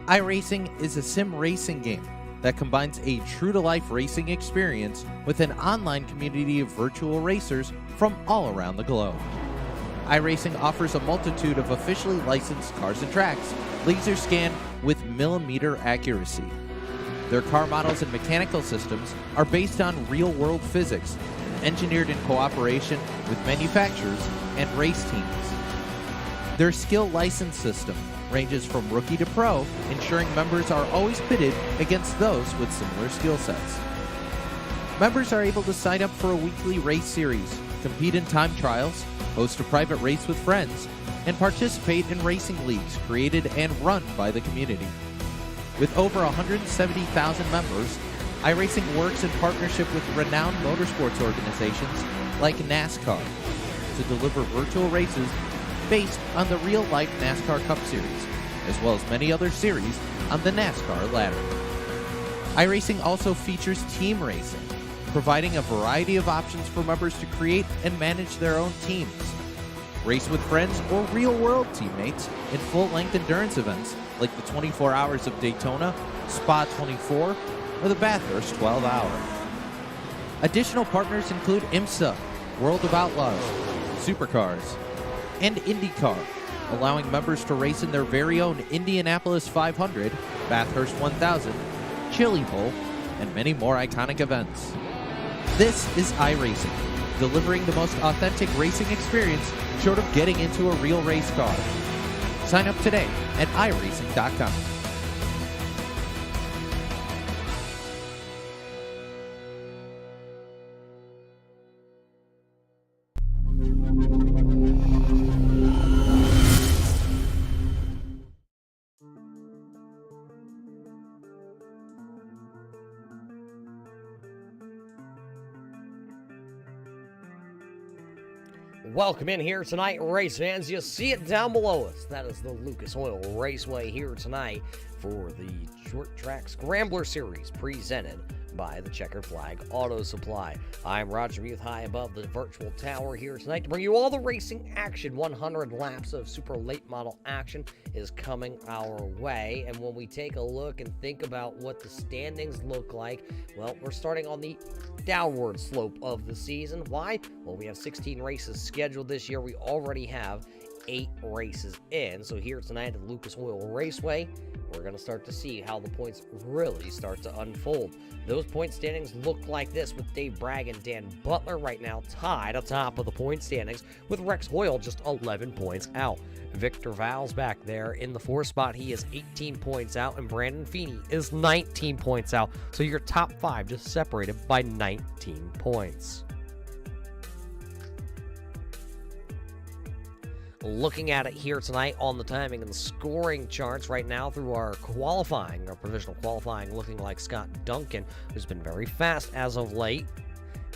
iRacing is a sim racing game that combines a true-to-life racing experience with an online community of virtual racers from all around the globe. iRacing offers a multitude of officially licensed cars and tracks, laser scanned with millimeter accuracy. Their car models and mechanical systems are based on real-world physics, engineered in cooperation with manufacturers and race teams. Their skill license system ranges from rookie to pro, ensuring members are always pitted against those with similar skill sets. Members are able to sign up for a weekly race series, compete in time trials, host a private race with friends, and participate in racing leagues created and run by the community. With over 170,000 members, iRacing works in partnership with renowned motorsports organizations like NASCAR to deliver virtual races based on the real-life NASCAR Cup Series, as well as many other series on the NASCAR ladder. iRacing also features team racing, providing a variety of options for members to create and manage their own teams. Race with friends or real-world teammates in full-length endurance events like the 24 Hours of Daytona, Spa 24, or the Bathurst 12 Hour. Additional partners include IMSA, World of Outlaws, Supercars, and IndyCar, allowing members to race in their very own Indianapolis 500, Bathurst 1000, Chili Bowl, and many more iconic events. This is iRacing, delivering the most authentic racing experience short of getting into a real race car. Sign up today at iRacing.com. Welcome in here tonight, race fans. You see it down below us. That is the Lucas Oil Raceway here tonight for the Short Track Scrambler Series presented by the Checkered Flag Auto Supply. I'm Roger Muth, high above the virtual tower here tonight to bring you all the racing action. 100 laps of super late model action is coming our way. And when we take a look and think about what the standings look like, well, we're starting on the downward slope of the season. Why? Well, we have 16 races scheduled this year. We already have 8 races in. So here tonight at the Lucas Oil Raceway, we're going to start to see how the points really start to unfold. Those point standings look like this, with Dave Bragg and Dan Butler right now tied atop of the point standings, with Rex Hoyle just 11 points out. Victor Val's back there in the 4th spot. He is 18 points out, and Brandon Feeney is 19 points out. So your top 5 just separated by 19 points. Looking at it here tonight on the timing and the scoring charts right now through our qualifying, our provisional qualifying, looking like Scott Duncan, who's been very fast as of late.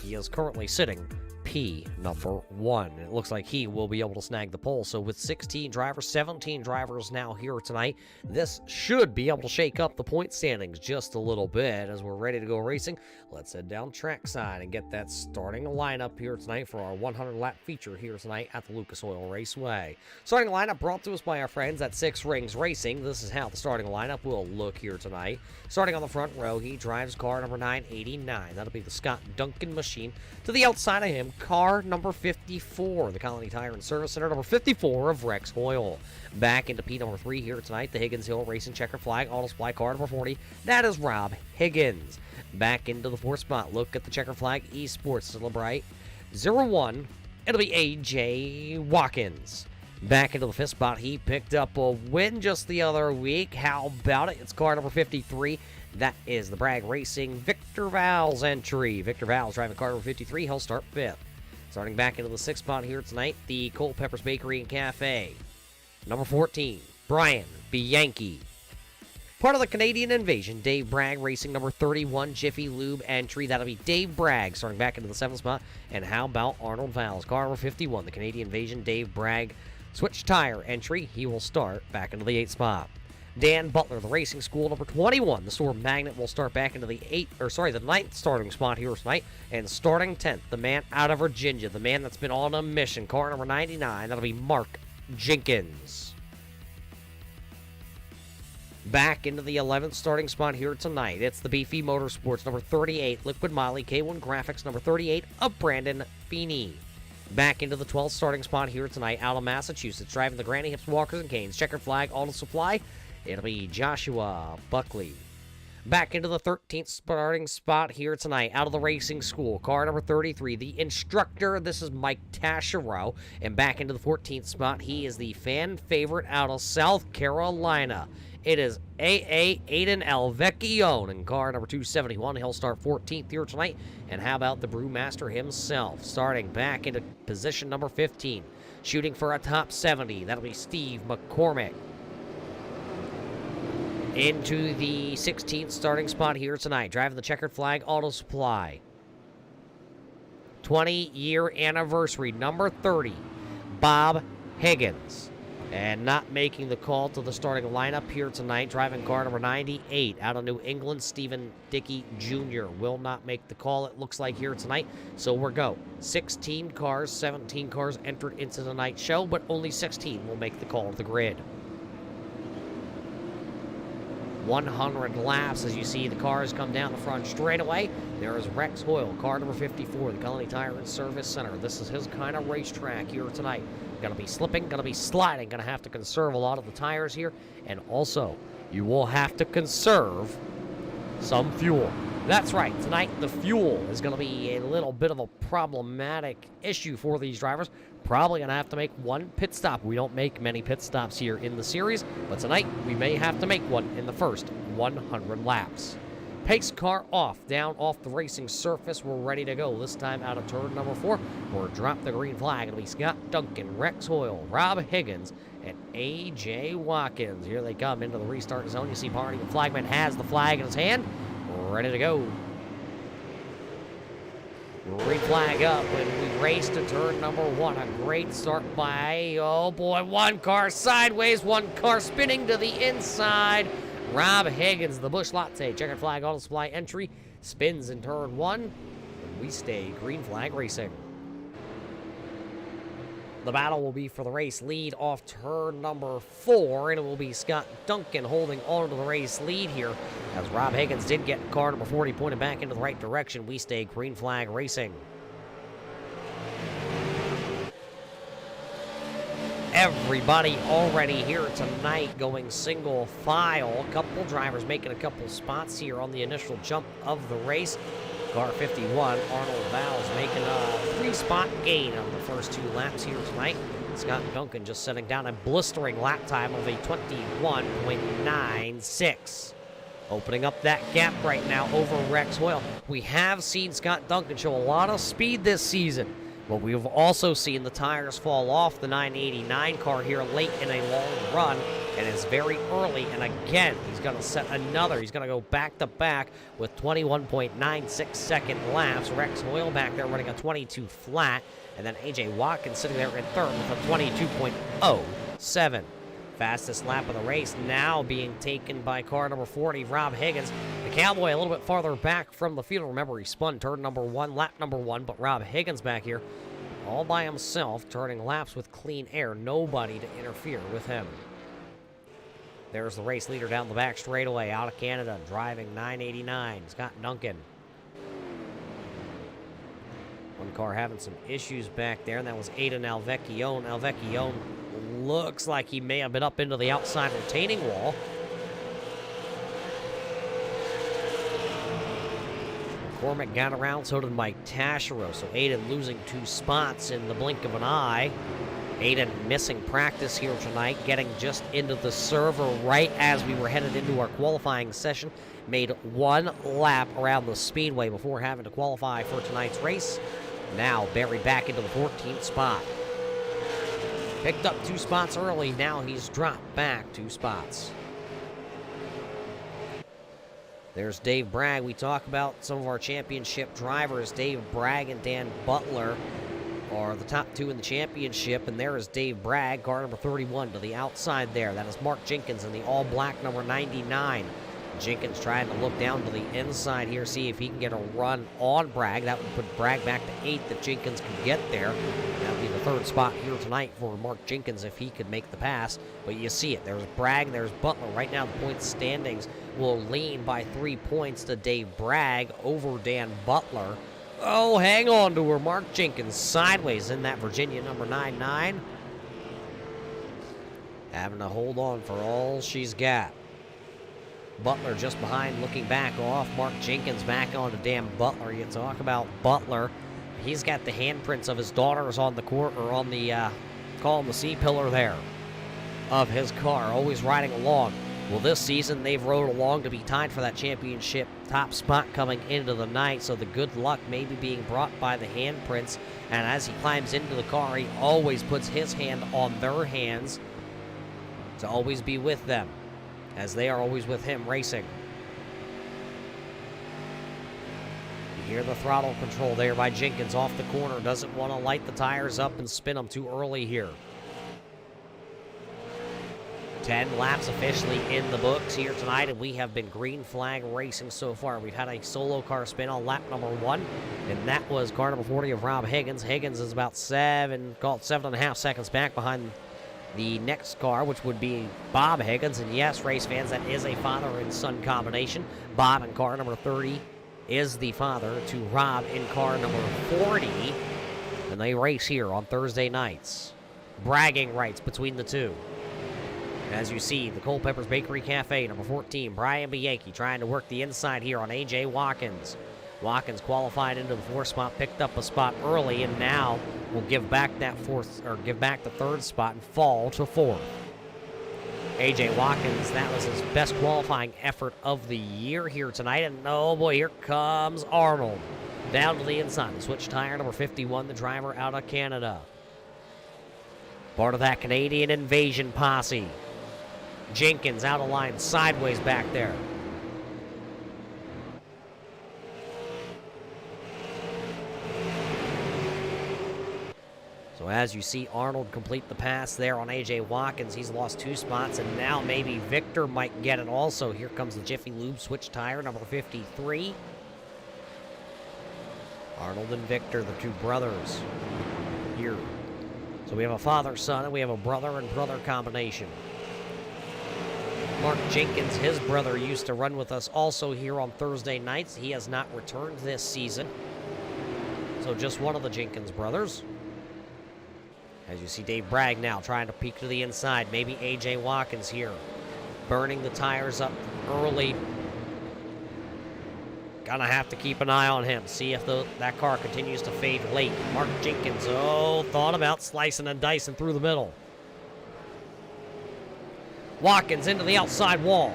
He is currently sitting P number 1. It looks like he will be able to snag the pole. So with 16 drivers, 17 drivers now here tonight, this should be able to shake up the point standings just a little bit. As we're ready to go racing, let's head down trackside and get that starting lineup here tonight for our 100-lap feature here tonight at the Lucas Oil Raceway. Starting lineup brought to us by our friends at Six Rings Racing. This is how the starting lineup will look here tonight. Starting on the front row, he drives car number 989. That'll be the Scott Duncan machine. To the outside of him, car number 54, the Colony Tire and Service Center, number 54 of Rex Hoyle. Back into P number 3 here tonight, the Higgins Hill Racing Checker Flag Auto Supply car number 40. That is Rob Higgins. Back into the 4th spot, look at the Checker Flag Esports Celebrate 01. It'll be AJ Watkins. Back into the 5th spot, he picked up a win just the other week. How about it? It's car number 53. That is the Bragg Racing Victor Val's entry. Victor Val's driving car number 53. He'll start 5th. Starting back into the 6th spot here tonight, the Culpeppers Bakery and Cafe. Number 14, Brian Bianchi. Part of the Canadian Invasion, Dave Bragg Racing number 31, Jiffy Lube entry. That'll be Dave Bragg starting back into the 7th spot. And how about Arnold Val's car number 51, the Canadian Invasion, Dave Bragg Switch Tire entry. He will start back into the 8th spot. Dan Butler, the Racing School, number 21. The Store Magnet will start back into the 9th starting spot here tonight. And starting 10th, the man out of Virginia, the man that's been on a mission, car number 99. That'll be Mark Jenkins. Back into the 11th starting spot here tonight, it's the Beefy Motorsports, number 38, Liquid Molly, K1 Graphics, number 38, of Brandon Feeney. Back into the 12th starting spot here tonight, out of Massachusetts, driving the Granny Hips Walkers and Canes, Checkered Flag Auto Supply, it'll be Joshua Buckley. Back into the 13th starting spot here tonight, out of the racing school, car number 33, the instructor, this is Mike Tashiro. And back into the 14th spot, he is the fan favorite out of South Carolina. It is A.A. Aiden Alvecchione in car number 271. He'll start 14th here tonight. And how about the brewmaster himself, starting back into position number 15, shooting for a top 70. That'll be Steve McCormick. Into the 16th starting spot here tonight, driving the Checkered Flag Auto Supply. 20-year anniversary, number 30, Bob Higgins. And not making the call to the starting lineup here tonight, driving car number 98 out of New England, Stephen Dickey Jr. will not make the call, it looks like, here tonight. So we're go. 16 cars, 17 cars entered into tonight's show, but only 16 will make the call to the grid. 100 laps as you see the cars come down the front straightaway. There is Rex Hoyle, car number 54, the Colony Tire and Service Center. This is his kind of racetrack here tonight. Going to be slipping, going to be sliding, going to have to conserve a lot of the tires here. And also, you will have to conserve some fuel. That's right, tonight the fuel is going to be a little bit of a problematic issue for these drivers. Probably going to have to make one pit stop. We don't make many pit stops here in the series, but tonight we may have to make one in the first 100 laps. Pace car off, down off the racing surface. We're ready to go. This time out of turn number 4, we'll drop the green flag. It'll be Scott Duncan, Rex Hoyle, Rob Higgins, and A.J. Watkins. Here they come into the restart zone. You see Barney, the flagman, has the flag in his hand. Ready to go. Green flag up when we race to turn number 1. A great start by, oh boy, one car sideways, one car spinning to the inside. Rob Higgins, the Busch Latte, Checkered Flag Auto Supply entry, spins in turn 1, and we stay green flag racing. The battle will be for the race lead off turn number 4, and it will be Scott Duncan holding on to the race lead here. As Rob Higgins did get car number 40 pointed back into the right direction, we stay green flag racing. Everybody already here tonight going single file. A couple drivers making a couple spots here on the initial jump of the race. Car 51, Arnold Valls making a 3-spot gain on the first 2 laps here tonight. Scott Duncan just setting down a blistering lap time of a 21.96. Opening up that gap right now over Rex Hoyle. We have seen Scott Duncan show a lot of speed this season, but we've also seen the tires fall off the 989 car here late in a long run, and it's very early, and again, he's going to set another. He's going to go back-to-back with 21.96 second laps. Rex Hoyle back there running a 22 flat, and then A.J. Watkins sitting there in third with a 22.07. Fastest lap of the race now being taken by car number 40, Rob Higgins. The Cowboy a little bit farther back from the field. Remember, he spun turn number 1, lap number 1, but Rob Higgins back here all by himself, turning laps with clean air. Nobody to interfere with him. There's the race leader down the back straightaway out of Canada, driving 989, Scott Duncan. One car having some issues back there, and that was Aiden Alvecchione. Alvecchione looks like he may have been up into the outside retaining wall. McCormick got around, so did Mike Tashiro. So Aiden losing 2 spots in the blink of an eye. Aiden missing practice here tonight, getting just into the server right as we were headed into our qualifying session. Made 1 lap around the speedway before having to qualify for tonight's race. Now buried back into the 14th spot. Picked up 2 spots early, now he's dropped back 2 spots. There's Dave Bragg. We talk about some of our championship drivers. Dave Bragg and Dan Butler are the top 2 in the championship, and there is Dave Bragg, car number 31 to the outside there. That is Mark Jenkins in the all-black number 99. Jenkins trying to look down to the inside here, see if he can get a run on Bragg. That would put Bragg back to 8th if Jenkins can get there. That would be the third spot here tonight for Mark Jenkins if he could make the pass. But you see it. There's Bragg, there's Butler. Right now the point standings will lean by 3 points to Dave Bragg over Dan Butler. Oh, hang on to her. Mark Jenkins sideways in that Virginia number 99. Having to hold on for all she's got. Butler just behind, looking back off. Mark Jenkins back on to Dan Butler. You talk about Butler. He's got the handprints of his daughters on the court, or on the, call them the C-pillar there, of his car, always riding along. Well, this season, they've rode along to be tied for that championship top spot coming into the night, so the good luck may be being brought by the handprints. And as he climbs into the car, he always puts his hand on their hands to always be with them, as they are always with him racing. You hear the throttle control there by Jenkins off the corner. Doesn't want to light the tires up and spin them too early here. 10 laps officially in the books here tonight, and we have been green flag racing so far. We've had a solo car spin on lap number 1, and that was car number 40 of Rob Higgins. Higgins is about 7.5 seconds back behind the next car, which would be Bob Higgins. And yes, race fans, that is a father and son combination. Bob in car number 30 is the father to Rob in car number 40. And they race here on Thursday nights. Bragging rights between the two. As you see, the Culpeppers Bakery Cafe, number 14, Brian Bianchi, trying to work the inside here on A.J. Watkins. Watkins qualified into the 4th spot, picked up a spot early, and now will give back that give back the 3rd spot and fall to 4th. A.J. Watkins, that was his best qualifying effort of the year here tonight, and oh boy, here comes Arnold. Down to the inside, the switch tire, number 51, the driver out of Canada. Part of that Canadian invasion posse. Jenkins out of line, sideways back there. So as you see Arnold complete the pass there on A.J. Watkins, he's lost 2 spots, and now maybe Victor might get it also. Here comes the Jiffy Lube switch tire, number 53. Arnold and Victor, the 2 brothers here. So we have a father-son, and we have a brother and brother combination. Mark Jenkins, his brother, used to run with us also here on Thursday nights. He has not returned this season. So just one of the Jenkins brothers. As you see Dave Bragg now trying to peek to the inside. Maybe A.J. Watkins here. Burning the tires up early. Gonna have to keep an eye on him. See if that car continues to fade late. Mark Jenkins, thought about slicing and dicing through the middle. Watkins into the outside wall.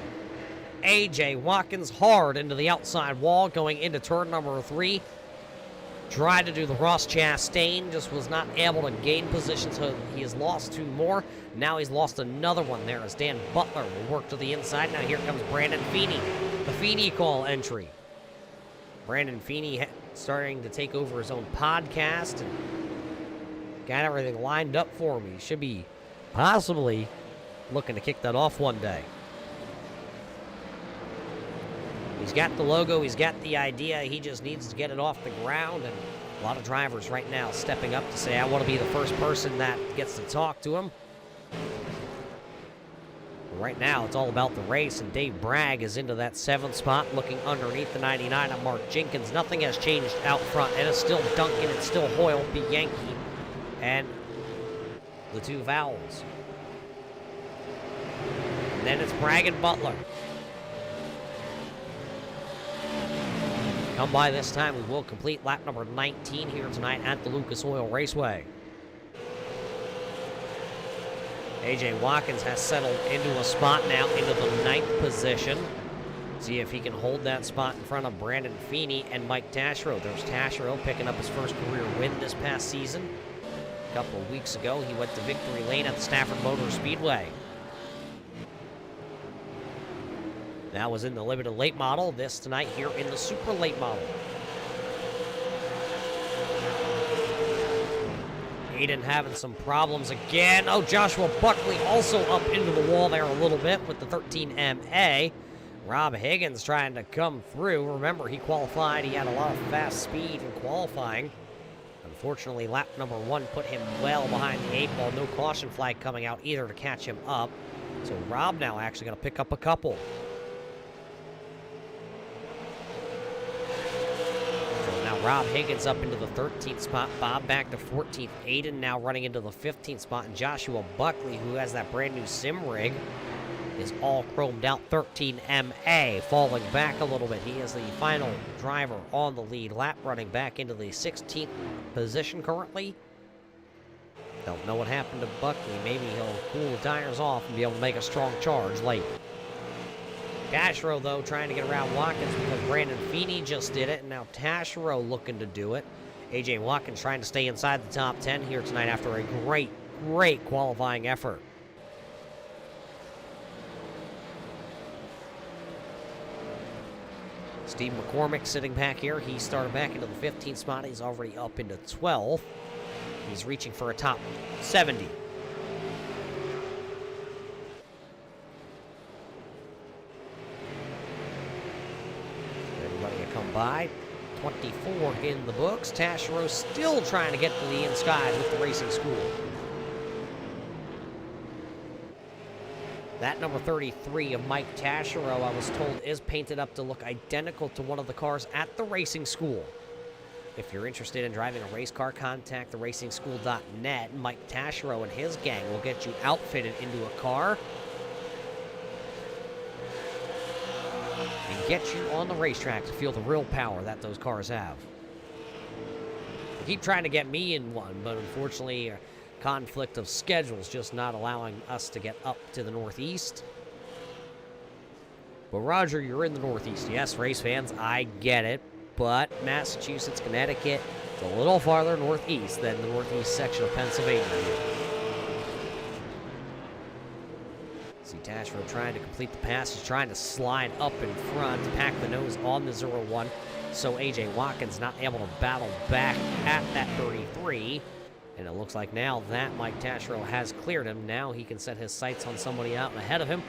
A.J. Watkins hard into the outside wall going into turn number 3. Tried to do the Ross Chastain, just was not able to gain position, so he has lost 2 more. Now he's lost another one there as Dan Butler will work to the inside. Now here comes Brandon Feeney, the Feeney call entry. Brandon Feeney starting to take over his own podcast and got everything lined up for him. He should be possibly looking to kick that off one day. He's got the logo, he's got the idea, he just needs to get it off the ground, and a lot of drivers right now stepping up to say, I want to be the first person that gets to talk to him. But right now, it's all about the race, and Dave Bragg is into that 7th spot, looking underneath the 99 of Mark Jenkins. Nothing has changed out front, and it's still Duncan, it's still Hoyle, Bianchi, and the 2 Vowels. And then it's Bragg and Butler. Come by this time, we will complete lap number 19 here tonight at the Lucas Oil Raceway. A.J. Watkins has settled into a spot now into the 9th position. See if he can hold that spot in front of Brandon Feeney and Mike Taschereau. There's Taschereau picking up his first career win this past season. A couple of weeks ago, he went to victory lane at the Stafford Motor Speedway. That was in the limited late model. This tonight here in the super late model. Aiden having some problems again. Oh, Joshua Buckley also up into the wall there a little bit with the 13MA. Rob Higgins trying to come through. Remember, he qualified. He had a lot of fast speed in qualifying. Unfortunately, lap number 1 put him well behind the 8 ball. No caution flag coming out either to catch him up. So Rob now actually going to pick up a couple. So now Rob Higgins up into the 13th spot. Bob back to 14th. Aiden now running into the 15th spot. And Joshua Buckley, who has that brand new sim rig, is all chromed out. 13 MA, falling back a little bit. He is the final driver on the lead lap, running back into the 16th position currently. Don't know what happened to Buckley. Maybe he'll cool the tires off and be able to make a strong charge late. Taschereau, though, trying to get around Watkins because Brandon Feeney just did it, and now Taschereau looking to do it. AJ Watkins trying to stay inside the top 10 here tonight after a great qualifying effort. Steve McCormick sitting back here. He started back into the 15th spot. He's already up into 12th. He's reaching for a top 70. Everybody to come by. 24 in the books. Taschereau still trying to get to the inside with the racing school. That number 33 of Mike Taschereau, I was told, is painted up to look identical to one of the cars at the racing school. If you're interested in driving a race car, contact theracingschool.net. Mike Taschereau and his gang will get you outfitted into a car and get you on the racetrack to feel the real power that those cars have. They keep trying to get me in one, but unfortunately, conflict of schedules just not allowing us to get up to the Northeast. But Roger, you're in the Northeast. Yes, race fans, I get it. But Massachusetts, Connecticut, it's a little farther northeast than the northeast section of Pennsylvania. See Taschereau trying to complete the pass. He's trying to slide up in front, pack the nose on the 0-1. So AJ Watkins not able to battle back at that 33. And it looks like now that Mike Taschereau has cleared him. Now he can set his sights on somebody out ahead of him.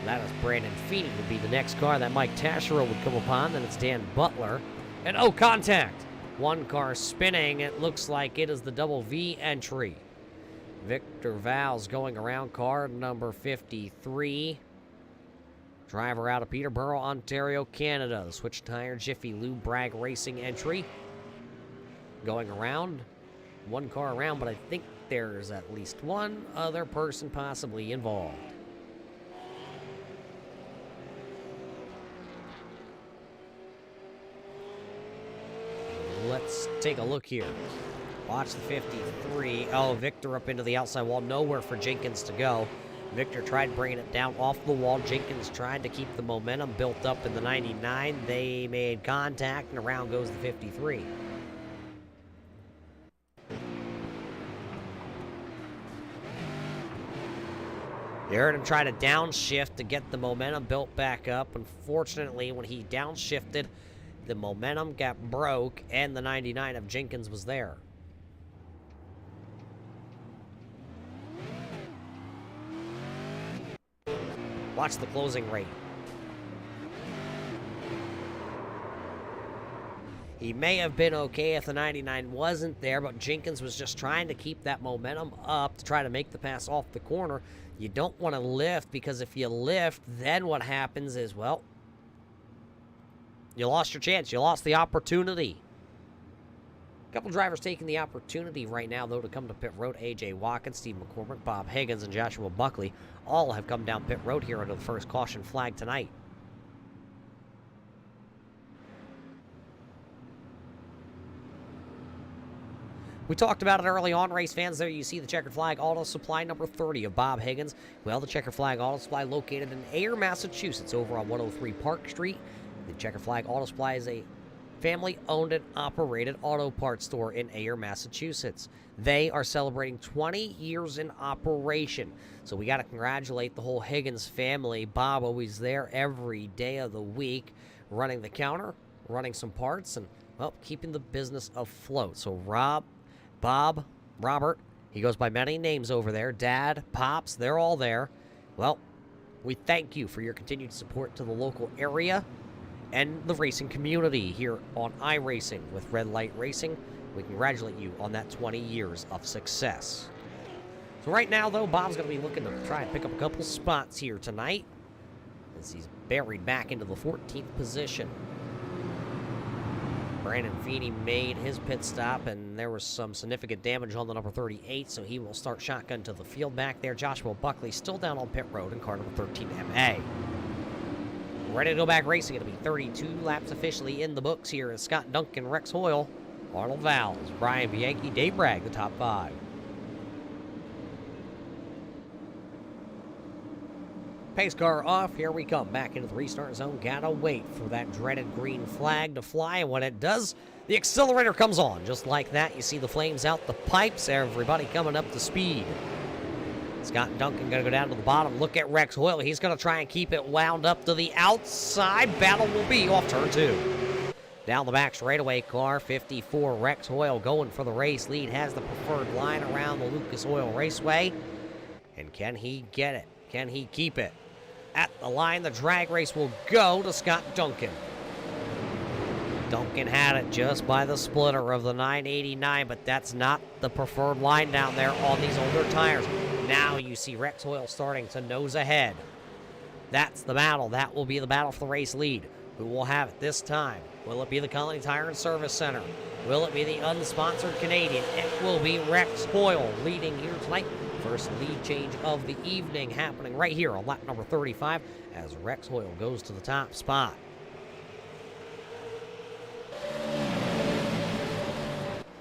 That is Brandon Feeney would be the next car that Mike Taschereau would come upon. Then it's Dan Butler. And oh, contact! One car spinning. It looks like it is the double V entry. Victor Val's going around car number 53. Driver out of Peterborough, Ontario, Canada. The Switch Tire Jiffy Lube Bragg Racing entry. Going around. One car around, but I think there's at least one other person possibly involved. Let's take a look here. Watch the 53. Oh, Victor up into the outside wall. Nowhere for Jenkins to go. Victor tried bringing it down off the wall. Jenkins tried to keep the momentum built up in the 99. They made contact, and around goes the 53. You heard him try to downshift to get the momentum built back up. Unfortunately, when he downshifted, the momentum got broke, and the 99 of Jenkins was there. Watch the closing rate. He may have been okay if the 99 wasn't there, but Jenkins was just trying to keep that momentum up to try to make the pass off the corner. You don't want to lift, because if you lift, then what happens is, well, you lost your chance. You lost the opportunity. A couple drivers taking the opportunity right now, though, to come to pit road. AJ Watkins, Steve McCormick, Bob Higgins, and Joshua Buckley all have come down pit road here under the first caution flag tonight. We talked about it early on, race fans. There you see the Checkered Flag Auto Supply number 30 of Bob Higgins. Well, the Checkered Flag Auto Supply located in Ayer, Massachusetts, over on 103 Park Street. The Checkered Flag Auto Supply is a family-owned and operated auto parts store in Ayer, Massachusetts. They are celebrating 20 years in operation. So we got to congratulate the whole Higgins family. Bob always there every day of the week, running the counter, running some parts, and, well, keeping the business afloat. So Bob, Robert, he goes by many names over there. Dad, Pops, they're all there. Well, we thank you for your continued support to the local area and the racing community here on iRacing with Red Light Racing We congratulate you on that 20 years of success. So right now, though, Bob's going to be looking to try and pick up a couple spots here tonight as he's buried back into the 14th position. Brandon Feeney made his pit stop, and there was some significant damage on the number 38, so he will start shotgun to the field back there. Joshua Buckley still down on pit road in car number 13 MA. Ready to go back racing. It'll be 32 laps officially in the books here as Scott Duncan, Rex Hoyle, Arnold Valls, Brian Bianchi, Dave Bragg, the top 5. Pace car off, here we come, back into the restart zone. Gotta wait for that dreaded green flag to fly, and when it does, the accelerator comes on. Just like that, you see the flames out the pipes, everybody coming up to speed. Scott Duncan gonna go down to the bottom. Look at Rex Hoyle, he's gonna try and keep it wound up to the outside. Battle will be off turn 2. Down the back straightaway, car 54, Rex Hoyle going for the race lead, has the preferred line around the Lucas Oil Raceway. And can he get it? Can he keep it? At the line, the drag race will go to Scott Duncan. Duncan had it just by the splitter of the 989, but that's not the preferred line down there on these older tires. Now you see Rex Hoyle starting to nose ahead. That's the battle. That will be the battle for the race lead. Who will have it this time? Will it be the Colony Tire and Service Center? Will it be the unsponsored Canadian? It will be Rex Hoyle leading here tonight. First lead change of the evening happening right here on lap number 35 as Rex Hoyle goes to the top spot.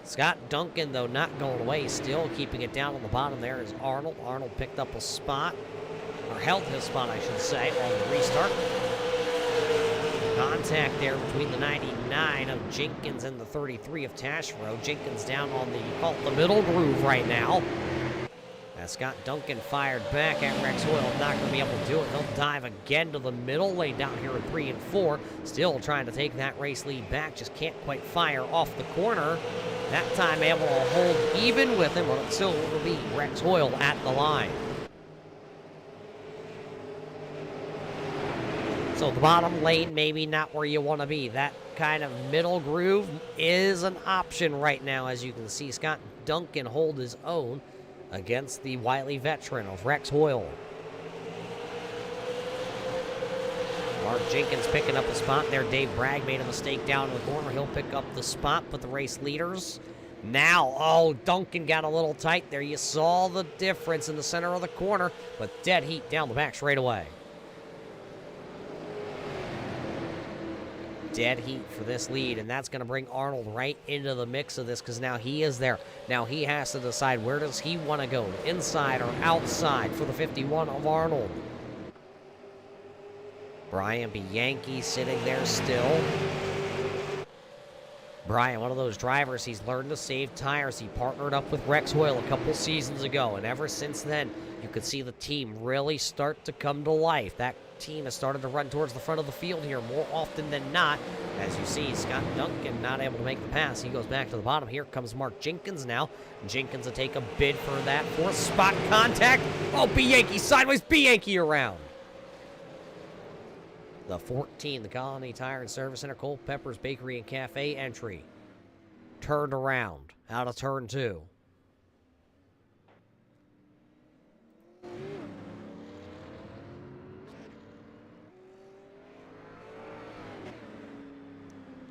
Scott Duncan, though, not going away, still keeping it down on the bottom there is Arnold. Arnold picked up a spot, or held his spot, I should say, on the restart. Contact there between the 99 of Jenkins and the 33 of Taschereau. Jenkins down on the middle groove right now. As Scott Duncan fired back at Rex Hoyle, not going to be able to do it. He'll dive again to the middle lane down here in 3 and 4. Still trying to take that race lead back, just can't quite fire off the corner. That time able to hold even with him, but it still will be Rex Hoyle at the line. So the bottom lane, maybe not where you want to be. That kind of middle groove is an option right now. As you can see, Scott Duncan hold his own against the wily veteran of Rex Hoyle. Mark Jenkins picking up a spot there. Dave Bragg made a mistake down in the corner. He'll pick up the spot, but the race leaders now. Oh, Duncan got a little tight there. You saw the difference in the center of the corner, but dead heat down the back straightaway. Dead heat for this lead, and that's going to bring Arnold right into the mix of this because now he is there. Now he has to decide where does he want to go, inside or outside for the 51 of Arnold. Brian Bianchi sitting there still. Brian, one of those drivers, he's learned to save tires. He partnered up with Rex Hoyle a couple seasons ago, and ever since then, you could see the team really start to come to life. That team has started to run towards the front of the field here more often than not. As you see, Scott Duncan not able to make the pass. He goes back to the bottom. Here comes Mark Jenkins now. Jenkins will take a bid for that fourth spot contact. Oh, Bianchi sideways, Bianchi around. The 14, the Colony Tire and Service Center, Culpeper's Bakery and Cafe entry. Turned around out of turn 2.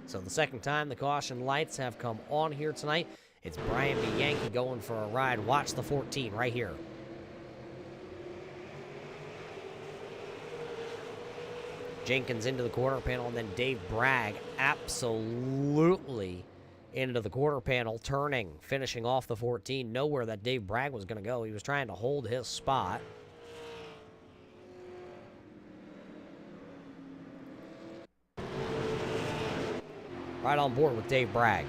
So the second time the caution lights have come on here tonight, it's Brian Bianchi going for a ride. Watch the 14 right here. Jenkins into the quarter panel, and then Dave Bragg absolutely into the quarter panel, turning, finishing off the 14. Nowhere that Dave Bragg was going to go. He was trying to hold his spot. Right on board with Dave Bragg.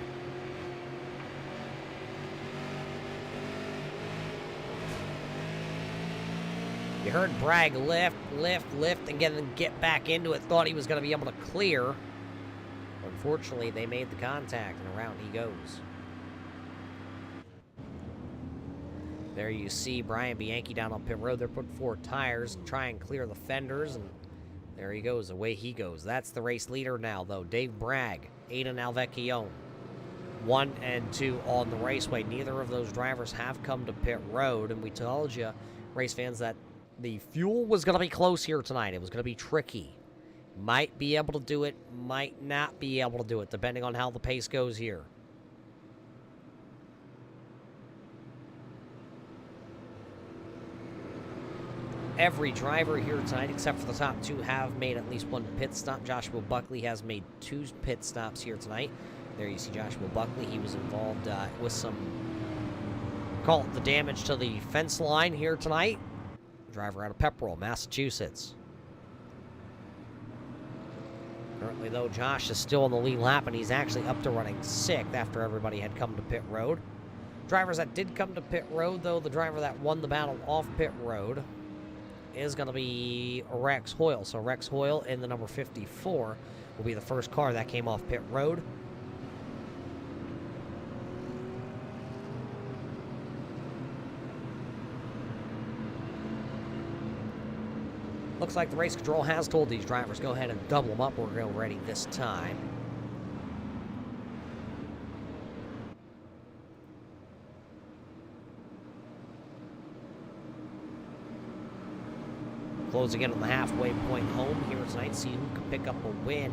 You heard Bragg lift, and get back into it. Thought he was going to be able to clear. Unfortunately, they made the contact, and around he goes. There you see Brian Bianchi down on pit road. They're putting 4 tires, try and clear the fenders, and there he goes, away he goes. That's the race leader now, though. Dave Bragg, Aidan Alvecchione. 1 and 2 on the Raceway. Neither of those drivers have come to pit road, and we told you, race fans, that the fuel was going to be close here tonight. It was going to be tricky. Might be able to do it, might not be able to do it, depending on how the pace goes here. Every driver here tonight, except for the top 2, have made at least 1 pit stop. Joshua Buckley has made 2 pit stops here tonight. There you see Joshua Buckley. He was involved with some, call it the damage to the fence line here tonight. Driver out of Pepperell, Massachusetts. Currently, though, Josh is still on the lead lap, and he's actually up to running 6th after everybody had come to pit road. Drivers that did come to pit road, though, the driver that won the battle off pit road is going to be Rex Hoyle. So Rex Hoyle in the number 54 will be the first car that came off pit road. Looks like the race control has told these drivers, go ahead and double them up. We're going to go ready this time. Closing in on the halfway point home here tonight. See who can pick up a win.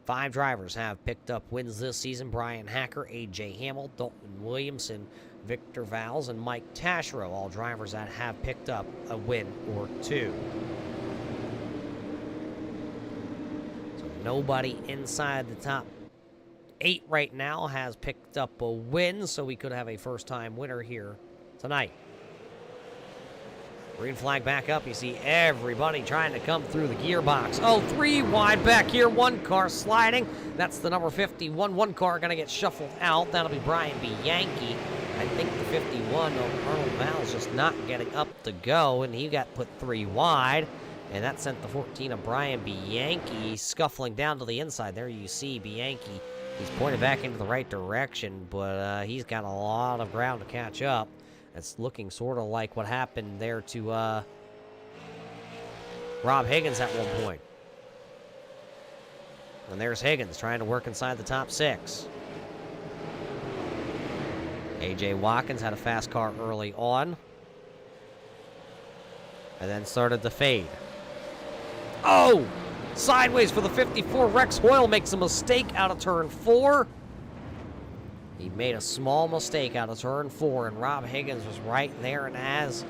5 drivers have picked up wins this season. Brian Hacker, A.J. Hamill, Dalton Williamson, Victor Valls, and Mike Taschereau. All drivers that have picked up a win or 2. So nobody inside the top 8 right now has picked up a win, so we could have a first-time winner here tonight. Green flag back up. You see everybody trying to come through the gearbox. Oh, 3 wide back here. 1 car sliding. That's the number 51. 1 car going to get shuffled out. That'll be Brian B. Yankee. I think the 51, Arnold Val's just not getting up to go, and he got put 3 wide. And that sent the 14 of Brian B. Yankee scuffling down to the inside. There you see Bianchi. He's pointed back into the right direction, but he's got a lot of ground to catch up. It's looking sort of like what happened there to Rob Higgins at one point. And there's Higgins trying to work inside the top 6. A.J. Watkins had a fast car early on, and then started to fade. Oh! Sideways for the 54. Rex Hoyle makes a mistake out of turn 4. He made a small mistake out of turn 4, and Rob Higgins was right there, and as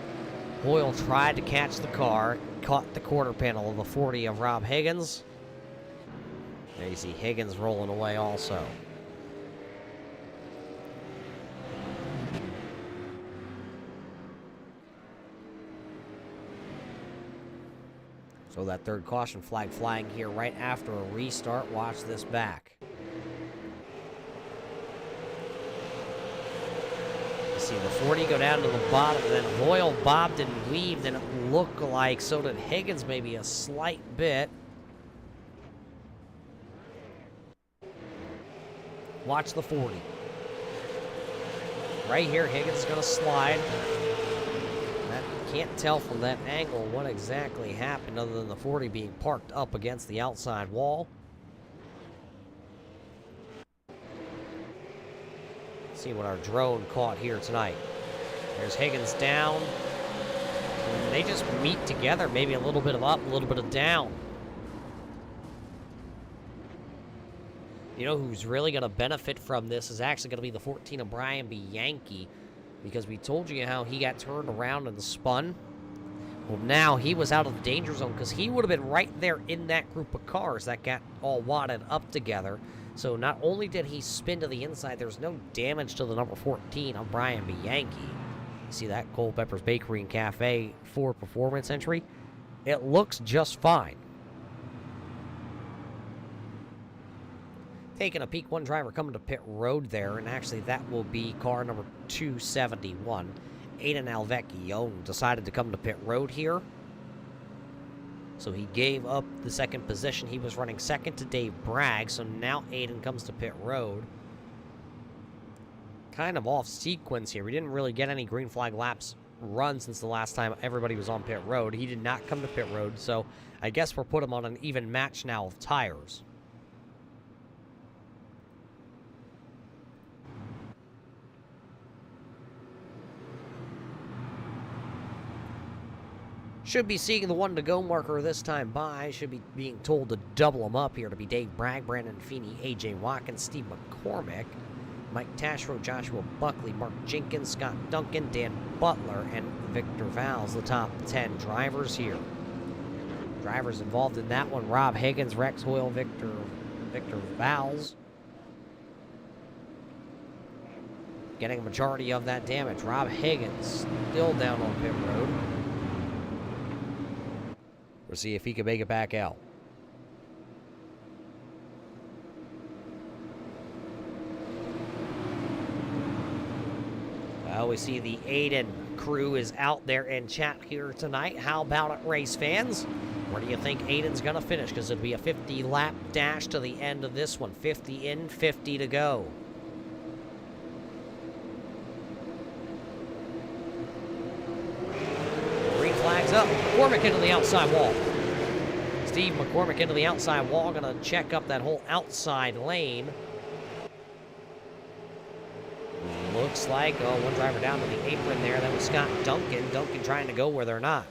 Hoyle tried to catch the car, caught the quarter panel of the 40 of Rob Higgins. There you see Higgins rolling away also. So that third caution flag flying here right after a restart. Watch this back. See the 40 go down to the bottom, then Hoyle bobbed and weaved, and it looked like so did Higgins, maybe a slight bit. Watch the 40. Right here, Higgins is going to slide. Can't tell from that angle what exactly happened other than the 40 being parked up against the outside wall. See what our drone caught here tonight. There's Higgins down. They just meet together, maybe a little bit of up, a little bit of down. You know who's really going to benefit from this is actually going to be the 14 of Brian B. Yankee, because we told you how he got turned around and spun. Well, now he was out of the danger zone because he would have been right there in that group of cars that got all wadded up together. So not only did he spin to the inside, there's no damage to the number 14 on Brian B. Yankee. You see that Culpepper's Bakery and Cafe Ford Performance entry? It looks just fine. Taking a peek, 1 driver coming to pit road there, and actually that will be car number 271. Aiden Alvecchione decided to come to pit road here. So he gave up the 2nd position. He was running 2nd to Dave Bragg, so now Aiden comes to pit road. Kind of off sequence here. We didn't really get any green flag laps run since the last time everybody was on pit road. He did not come to pit road, so I guess we'll put him on an even match now of tires. Should be seeing the 1-to-go marker this time by. Should be being told to double them up here to be Dave Bragg, Brandon Feeney, AJ Watkins, Steve McCormick, Mike Taschereau, Joshua Buckley, Mark Jenkins, Scott Duncan, Dan Butler, and Victor Valls, the top 10 drivers here. Drivers involved in that one: Rob Higgins, Rex Hoyle, Victor Valls. Getting a majority of that damage. Rob Higgins still down on pit road. We'll see if he can make it back out. Well, we see the Aiden crew is out there in chat here tonight. How about it, race fans? Where do you think Aiden's going to finish? Because it'll be a 50-lap dash to the end of this one. 50 in, 50 to go. Green flag's up. McCormick into the outside wall. Steve McCormick into the outside wall. Going to check up that whole outside lane. Looks like, one driver down to the apron there. That was Scott Duncan. Duncan trying to go where they're not.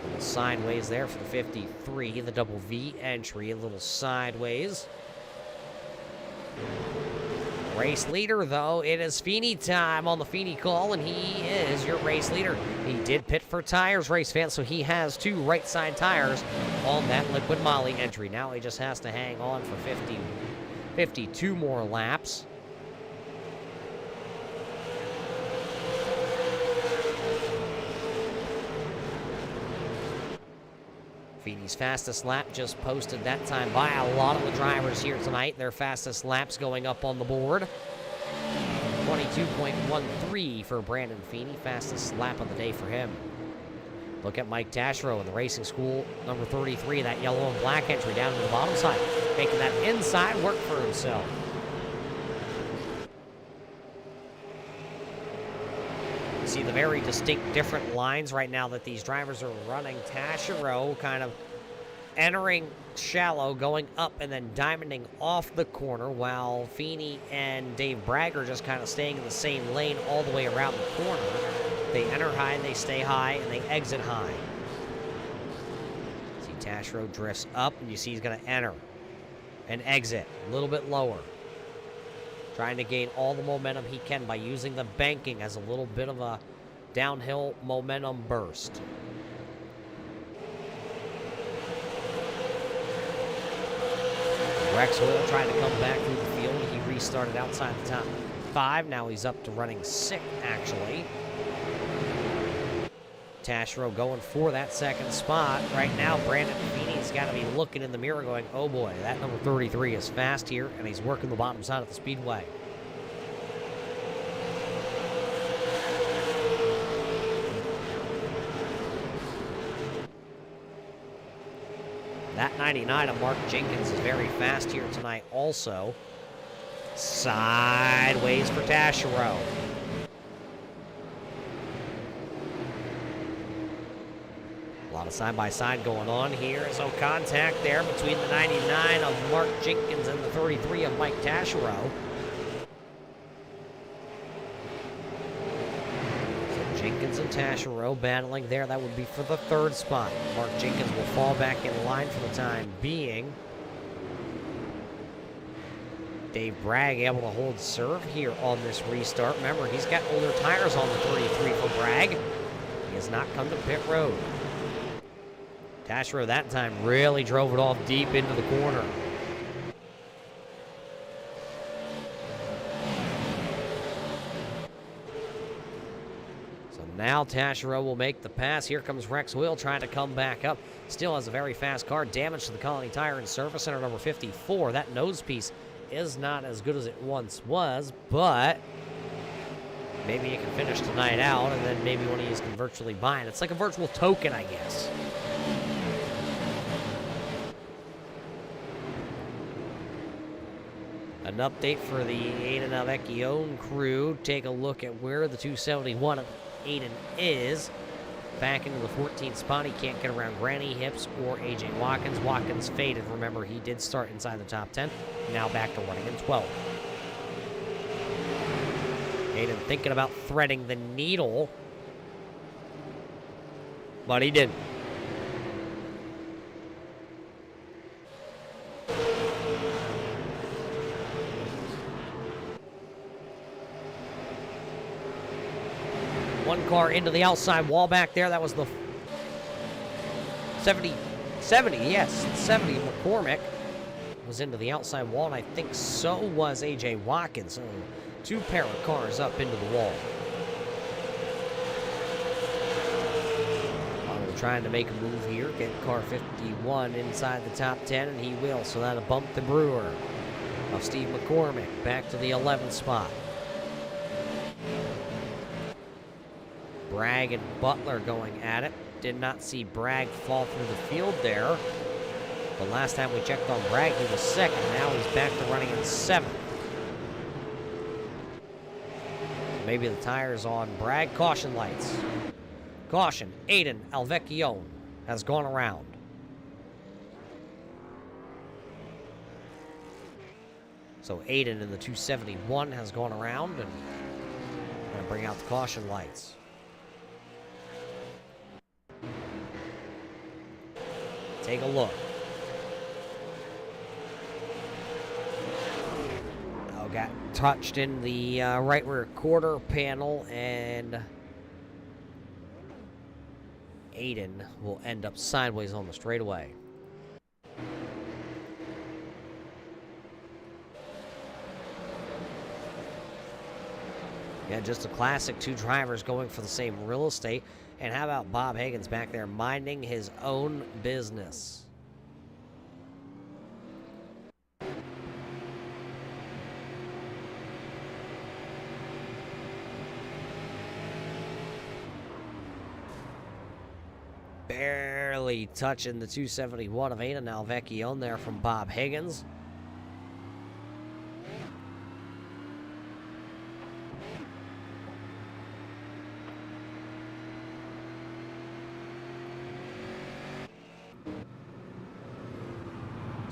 A little sideways there for the 53. The double V entry. A little sideways. Race leader, though. It is Feeney time on the Feeney call, and he is your race leader. He did pit for tires, race fans, so he has 2 right side tires on that liquid moly entry. Now he just has to hang on for 52 more laps. Feeney's fastest lap just posted that time by a lot of the drivers here tonight. Their fastest laps going up on the board. 22.13 for Brandon Feeney. Fastest lap of the day for him. Look at Mike Taschereau in the Racing School, number 33. That yellow and black entry down to the bottom side. Making that inside work for himself. You see the very distinct different lines right now that these drivers are running. Taschereau kind of entering shallow, going up, and then diamonding off the corner, while Feeney and Dave Bragg are just kind of staying in the same lane all the way around the corner. They enter high, they stay high, and they exit high. See Taschereau drifts up, and you see he's going to enter and exit a little bit lower. Trying to gain all the momentum he can by using the banking as a little bit of a downhill momentum burst. Rex Hoyle trying to come back through the field. He restarted outside the top 5. Now he's up to running 6th, actually. Taschereau going for that 2nd spot. Right now, Brandon Feeney's got to be looking in the mirror going, oh boy, that number 33 is fast here, and he's working the bottom side of the speedway. That 99 of Mark Jenkins is very fast here tonight also. Sideways for Taschereau. A lot of side-by-side going on here. So contact there between the 99 of Mark Jenkins and the 33 of Mike Taschereau. So Jenkins and Taschereau battling there. That would be for the 3rd spot. Mark Jenkins will fall back in line for the time being. Dave Bragg able to hold serve here on this restart. Remember, he's got older tires on the 33 for Bragg. He has not come to pit road. Taschereau that time really drove it off deep into the corner. So now Taschereau will make the pass. Here comes Rex Hoyle trying to come back up. Still has a very fast car. Damage to the Colony Tire and Service Center number 54. That nose piece is not as good as it once was, but maybe you can finish the night out, and then maybe one of you can virtually buy it. It's like a virtual token, I guess. An update for the Aiden Avecchione crew. Take a look at where the 271 of Aiden is. Back into the 14th spot. He can't get around Granny Hips or AJ Watkins. Watkins faded. Remember, he did start inside the top 10. Now back to running in 12th. Aiden thinking about threading the needle but he didn't. One car into the outside wall back there. That was the 70, yes, 70 McCormick was into the outside wall, and I think so was A.J. Watkins. So 2 pair of cars up into the wall. Trying to make a move here, get car 51 inside the top 10, and he will. So that'll bump the Brewer of Steve McCormick back to the 11th spot. Bragg and Butler going at it. Did not see Bragg fall through the field there. But last time we checked on Bragg, he was second. Now he's back to running in 7th. Maybe the tires on Bragg. Caution lights. Caution, Aiden Alvecchione has gone around. So Aiden in the 271 has gone around, and going to bring out the caution lights. Take a look. Oh, got touched in the right rear quarter panel, and Aiden will end up sideways on the straightaway. Yeah, just a classic, 2 drivers going for the same real estate. And how about Bob Higgins back there minding his own business? Barely touching the 271 of Aiden Alvecchione there from Bob Higgins.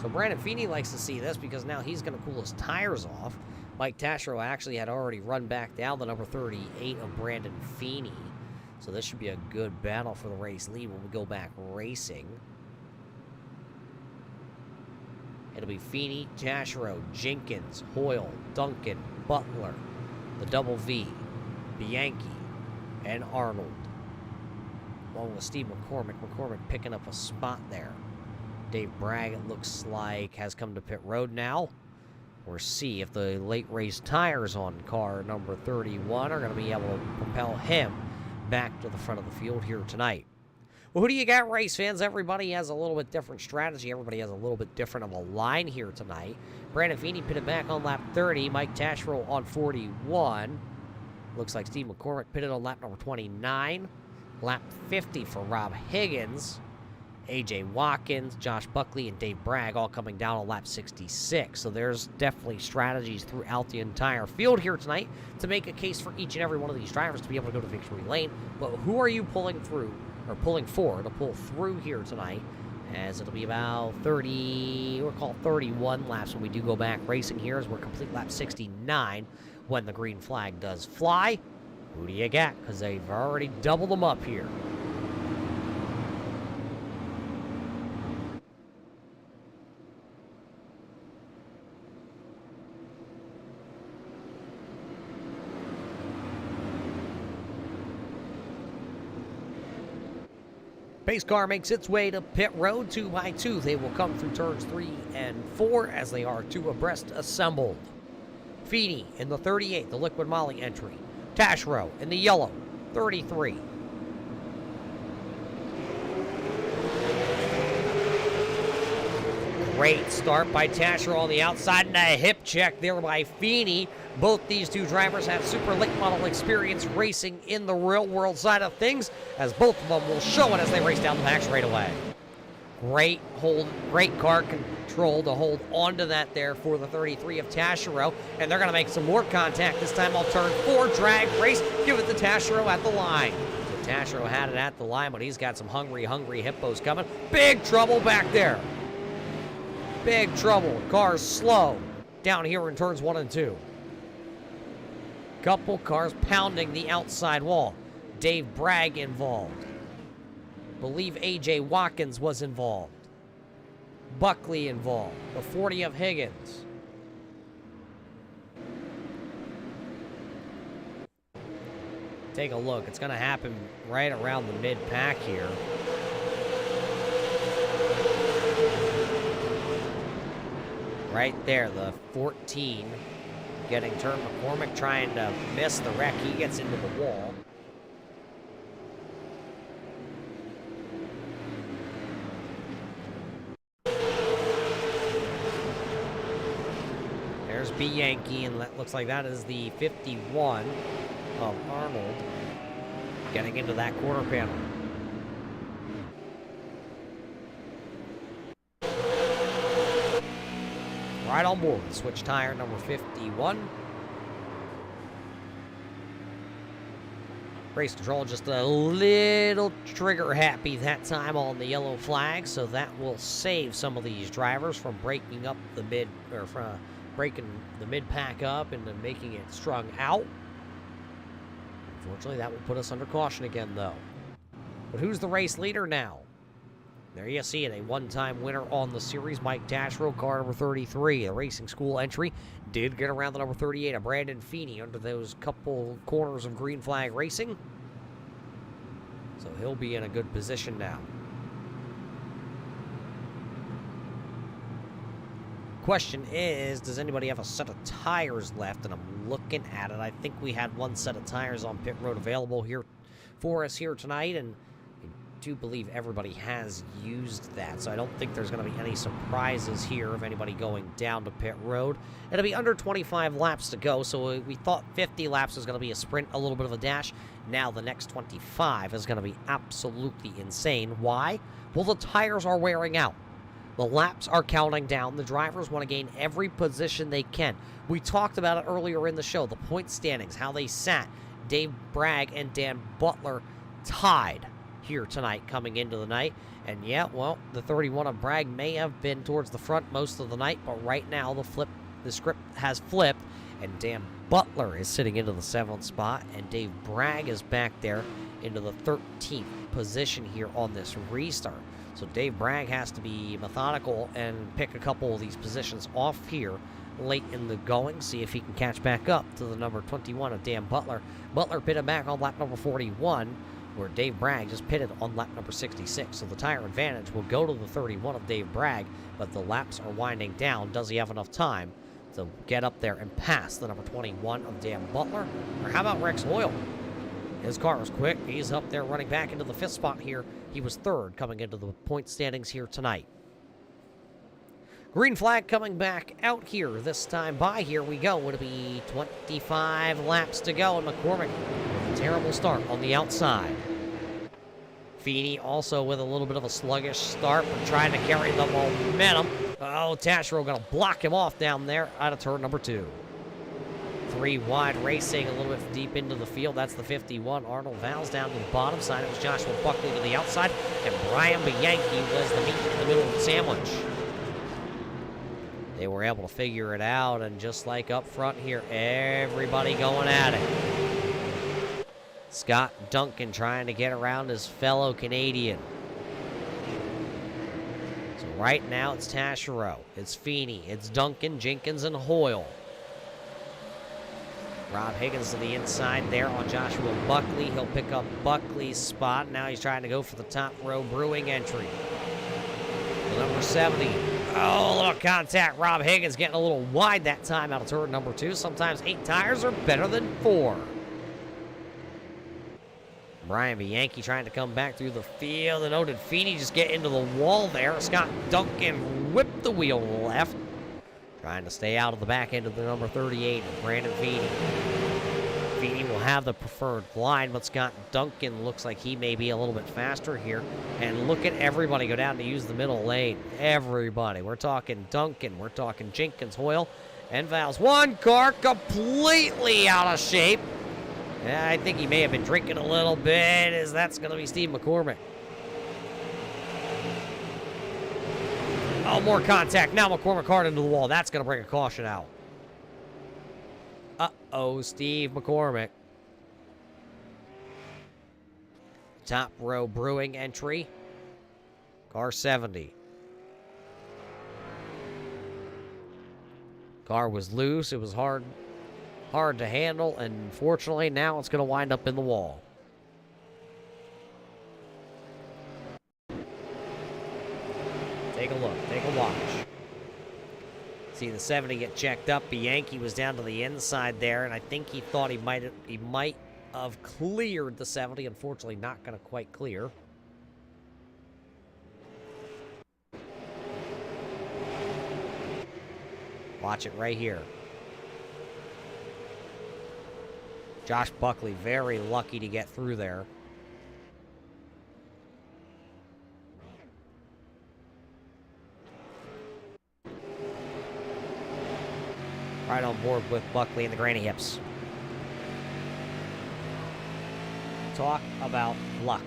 So Brandon Feeney likes to see this because now he's going to cool his tires off. Mike Taschereau actually had already run back down the number 38 of Brandon Feeney. So this should be a good battle for the race lead when we go back racing. It'll be Feeney, Taschereau, Jenkins, Hoyle, Duncan, Butler, the double V, Bianchi, and Arnold. Along with Steve McCormick. McCormick picking up a spot there. Dave Bragg, it looks like, has come to pit road now. We'll see if the late race tires on car number 31 are going to be able to propel him back to the front of the field here tonight. Well, who do you got, race fans? Everybody has a little bit different strategy. Everybody has a little bit different of a line here tonight. Brandon Feeney pitted back on lap 30. Mike Taschereau on 41. Looks like Steve McCormick pitted on lap number 29. Lap 50 for Rob Higgins. A.J. Watkins, Josh Buckley, and Dave Bragg all coming down on lap 66. So there's definitely strategies throughout the entire field here tonight to make a case for each and every one of these drivers to be able to go to victory lane. But who are you pulling through, or pulling for to pull through here tonight? As it'll be about 30, we'll call 31 laps when we do go back racing here, as we're complete lap 69 when the green flag does fly. Who do you got? Because they've already doubled them up here. Pace car makes its way to pit road 2 by 2. They will come through turns 3 and 4 as they are 2 abreast assembled. Feeney in the 38, the Liquid Molly entry. Taschereau in the yellow, 33. Great start by Taschereau on the outside, and a hip check there by Feeney. Both these two drivers have super late model experience racing in the real world side of things, as both of them will show it as they race down the back straightaway. Great hold, great car control to hold onto that there for the 33 of Taschereau, and they're going to make some more contact. This time on turn 4, drag race, give it to Taschereau at the line. So Taschereau had it at the line, but he's got some hungry hippos coming. Big trouble back there. Big trouble. Cars slow down here in turns 1 and 2. Couple cars pounding the outside wall. Dave Bragg involved. Believe A.J. Watkins was involved. Buckley involved. The 40 of Higgins. Take a look. It's going to happen right around the mid-pack here. Right there, the 14 getting turned. McCormick trying to miss the wreck. He gets into the wall. There's B. Yankee, and that looks like that is the 51 of Arnold getting into that quarter panel. Right on board. Switch tire number 51. Race control just a little trigger happy that time on the yellow flag, so that will save some of these drivers from breaking up the mid, or from breaking the mid pack up and then making it strung out. Unfortunately, that will put us under caution again, though. But who's the race leader now? There you see it, a one-time winner on the series, Mike Taschereau, car number 33. The racing school entry did get around the number 38 of Brandon Feeney under those couple corners of green flag racing. So he'll be in a good position now. Question is, does anybody have a set of tires left? And I'm looking at it. I think we had one set of tires on pit road available here for us here tonight, and I do believe everybody has used that, so I don't think there's going to be any surprises here of anybody going down to pit road. It'll be under 25 laps to go, so we thought 50 laps was going to be a sprint, a little bit of a dash. Now the next 25 is going to be absolutely insane. Why? Well, the tires are wearing out. The laps are counting down. The drivers want to gain every position they can. We talked about it earlier in the show, the point standings, how they sat. Dave Bragg and Dan Butler tied here tonight coming into the night. And yeah, well, the 31 of Bragg may have been towards the front most of the night, but right now the script has flipped, and Dan Butler is sitting into the 7th spot, and Dave Bragg is back there into the 13th position here on this restart. So Dave Bragg has to be methodical and pick a couple of these positions off here late in the going, see if he can catch back up to the number 21 of Dan Butler. Butler pitted back on lap number 41, where Dave Bragg just pitted on lap number 66. So the tire advantage will go to the 31 of Dave Bragg, but the laps are winding down. Does he have enough time to get up there and pass the number 21 of Dan Butler? Or how about Rex Hoyle? His car is quick. He's up there running back into the 5th spot here. He was 3rd coming into the point standings here tonight. Green flag coming back out here. This time by here we go. It'll be 25 laps to go, and McCormick with a terrible start on the outside. Feeney also with a little bit of a sluggish start, but trying to carry the momentum. Oh, Taschereau going to block him off down there out of turn number 2. 3 wide racing a little bit deep into the field. That's the 51. Arnold Val's down to the bottom side. It was Joshua Buckley to the outside, and Brian Bianchi was the meat in the middle of the sandwich. They were able to figure it out, and just like up front here, everybody going at it. Scott Duncan trying to get around his fellow Canadian. So right now it's Taschereau, it's Feeney, it's Duncan, Jenkins, and Hoyle. Rob Higgins to the inside there on Joshua Buckley. He'll pick up Buckley's spot. Now he's trying to go for the top row brewing entry. The number 70. Oh, a little contact. Rob Higgins getting a little wide that time out of turn number 2. Sometimes 8 tires are better than 4. Brian Bianchi trying to come back through the field. And did Feeney just get into the wall there? Scott Duncan whipped the wheel to the left. Trying to stay out of the back end of the number 38, Brandon Feeney. Feeney will have the preferred line, but Scott Duncan looks like he may be a little bit faster here. And look at everybody go down to use the middle lane. Everybody. We're talking Duncan. We're talking Jenkins, Hoyle, and Val's. One car completely out of shape. Yeah, I think he may have been drinking a little bit, as that's going to be Steve McCormick. Oh, more contact. Now McCormick hard into the wall. That's going to bring a caution out. Uh-oh, Steve McCormick. Top Row Brewing entry. Car 70. Car was loose. It was hard to handle, and fortunately now it's going to wind up in the wall. Take a look. Take a watch. See the 70 get checked up. Bianchi was down to the inside there, and I think he thought he might have cleared the 70. Unfortunately, not going to quite clear. Watch it right here. Josh Buckley very lucky to get through there. Right on board with Buckley and the granny hips. Talk about luck.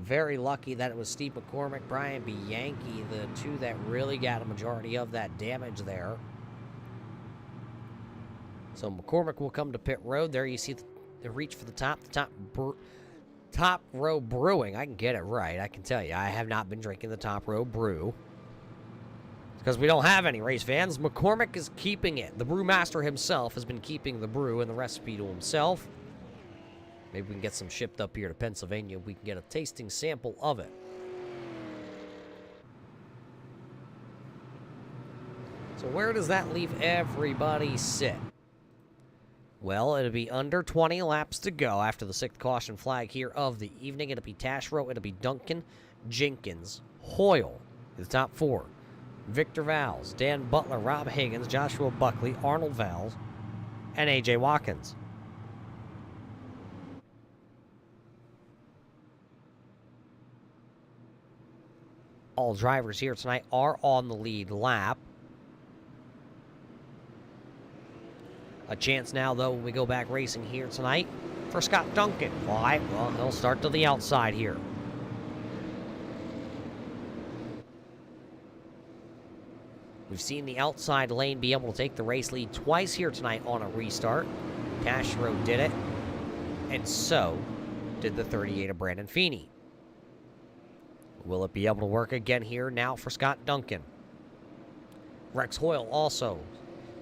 Very lucky that it was Steve McCormick, Brian Bianchi, the two that really got a majority of that damage there. So McCormick will come to pit road. There you see the reach for the top. The Top Row Brewing. I can get it right. I can tell you, I have not been drinking the Top Row Brew. Because we don't have any race fans. McCormick is keeping it. The brewmaster himself has been keeping the brew and the recipe to himself. Maybe we can get some shipped up here to Pennsylvania. We can get a tasting sample of it. So where does that leave everybody sit? Well, it'll be under 20 laps to go after the 6th caution flag here of the evening. It'll be Taschereau, it'll be Duncan, Jenkins, Hoyle, the top 4. Victor Valls, Dan Butler, Rob Higgins, Joshua Buckley, Arnold Valls, and A.J. Watkins. All drivers here tonight are on the lead lap. A chance now, though, when we go back racing here tonight for Scott Duncan. Why? Well, he'll start to the outside here. We've seen the outside lane be able to take the race lead twice here tonight on a restart. Taschereau did it, and so did the 38 of Brandon Feeney. Will it be able to work again here now for Scott Duncan? Rex Hoyle also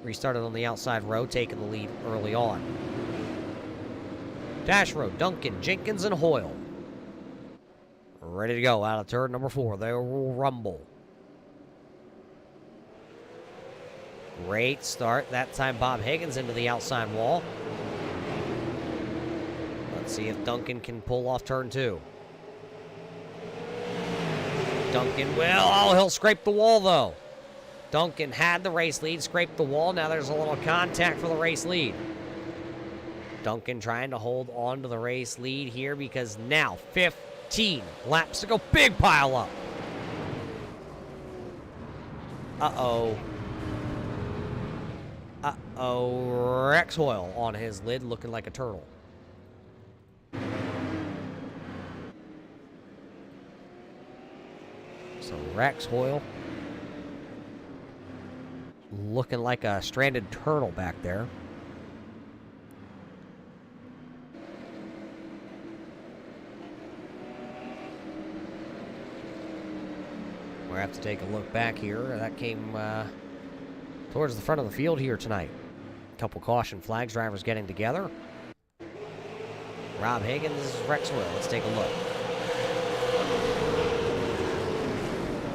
restarted on the outside row, taking the lead early on. Taschereau, Duncan, Jenkins, and Hoyle. Ready to go out of turn number 4. They will rumble. Great start. That time Bob Higgins into the outside wall. Let's see if Duncan can pull off turn 2. Duncan will. Oh, he'll scrape the wall, though. Duncan had the race lead, scraped the wall. Now there's a little contact for the race lead. Duncan trying to hold on to the race lead here because now 15 laps to go. Big pile up. Uh-oh. Uh-oh. Rex Hoyle on his lid looking like a turtle. So Rex Hoyle looking like a stranded turtle back there. We'll have to take a look back here. That came towards the front of the field here tonight. A couple caution flags, drivers getting together. Rob Higgins, Rex Hoyle. Let's take a look.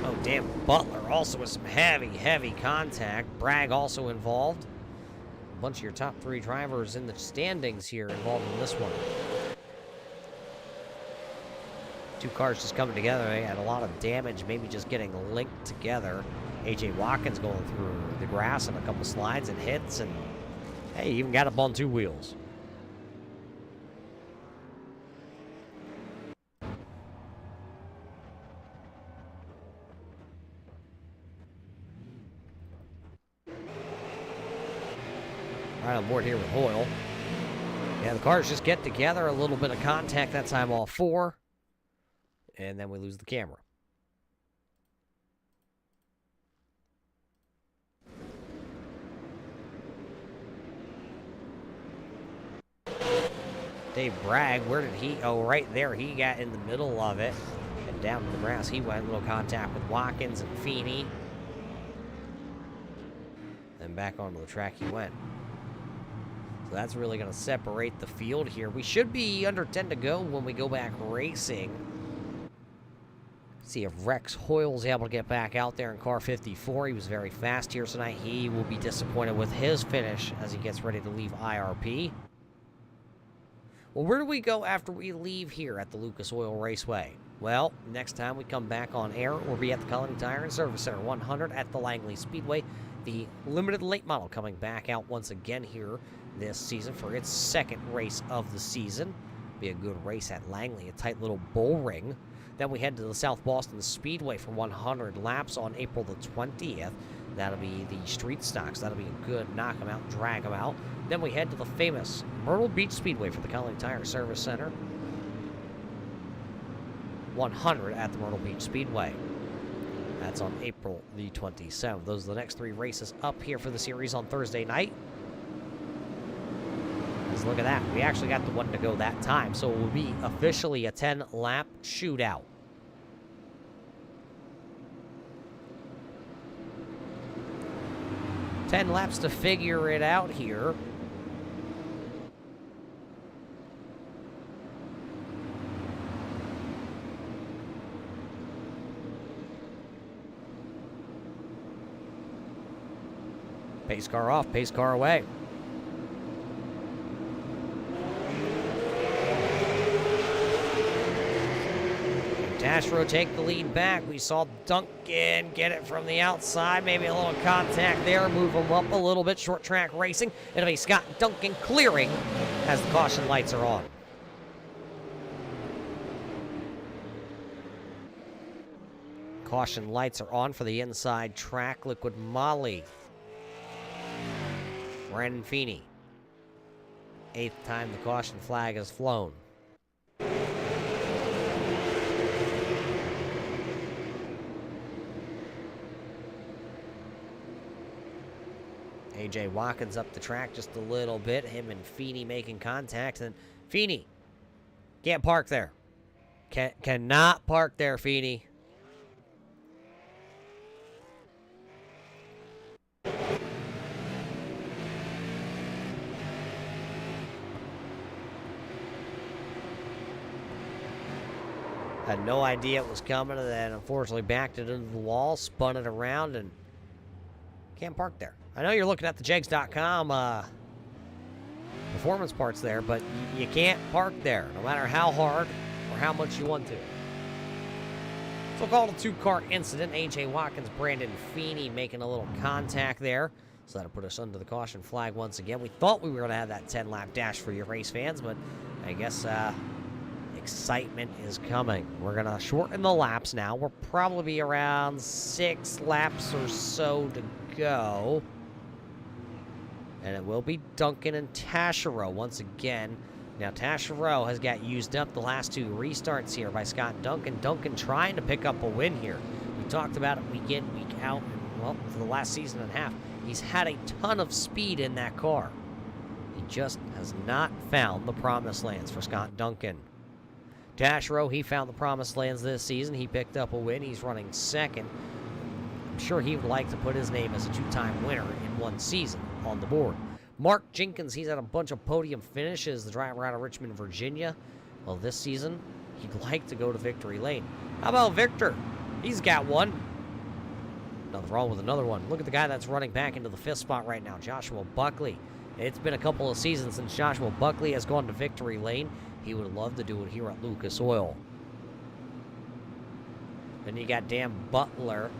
Oh, Dan Butler also with some heavy contact. Bragg also involved. A bunch of your top 3 drivers in the standings here involved in this one. 2 cars just coming together. They had a lot of damage, maybe just getting linked together. A.J. Watkins going through the grass and a couple slides and hits, and hey, even got up on 2 wheels. Right on board here with Hoyle. Yeah, the cars just get together, a little bit of contact that time, all 4. And then we lose the camera. Dave Bragg, where did he? Oh, right there. He got in the middle of it. And down to the grass he went. A little contact with Watkins and Feeney. And back onto the track he went. So that's really going to separate the field here. We should be under 10 to go when we go back racing. See if Rex Hoyle's able to get back out there in car 54. He was very fast here tonight. He will be disappointed with his finish as he gets ready to leave IRP. Well, where do we go after we leave here at the Lucas Oil Raceway? Well, next time we come back on air, we'll be at the Colony Tire and Service Center 100 at the Langley Speedway. The limited late model coming back out once again here this season for its second race of the season. Be a good race at Langley, a tight little bull ring. Then we head to the South Boston Speedway for 100 laps on April the 20th. That'll be the street stocks. That'll be a good knock 'em out, drag 'em out. Then we head to the famous Myrtle Beach Speedway for the Colony Tire Service Center. 100 at the Myrtle Beach Speedway. That's on April the 27th. Those are the next three races up here for the series on Thursday night. Let's look at that. We actually got the one to go that time, so it will be officially a 10-lap shootout. Ten laps to figure it out here. Pace car off, pace car away. Tashro take the lead back. We saw Duncan get it from the outside. Maybe a little contact there. Move him up a little bit. Short track racing. It'll be Scott Duncan clearing as the caution lights are on. Caution lights are on for the inside track. Liquid Molly. Brandon Feeney. 8th time the caution flag has flown. AJ Watkins up the track just a little bit. Him and Feeney making contact. And Feeney can't park there. Cannot park there, Feeney. Had no idea it was coming, and then unfortunately backed it into the wall, spun it around, and can't park there. I know you're looking at the Jegs.com performance parts there, but you can't park there, no matter how hard or how much you want to. So called a two-car incident. A.J. Watkins, Brandon Feeney making a little contact there. So that'll put us under the caution flag once again. We thought we were going to have that 10-lap dash for your race fans, but I guess excitement is coming. We're going to shorten the laps now. We'll probably be around 6 laps or so to go. And it will be Duncan and Taschereau once again. Now, Taschereau has got used up the last 2 restarts here by Scott Duncan. Duncan trying to pick up a win here. We talked about it week in, week out. And, well, for the last season and a half, he's had a ton of speed in that car. He just has not found the promised lands for Scott Duncan. Taschereau, he found the promised lands this season. He picked up a win. He's running 2nd. I'm sure he would like to put his name as a 2-time winner in one season on the board. Mark Jenkins, he's had a bunch of podium finishes, the driver out of Richmond, Virginia. Well, this season, he'd like to go to victory lane. How about Victor? He's got one. Nothing wrong with another one. Look at the guy that's running back into the 5th spot right now, Joshua Buckley. It's been a couple of seasons since Joshua Buckley has gone to victory lane. He would love to do it here at Lucas Oil. Then you got Dan Butler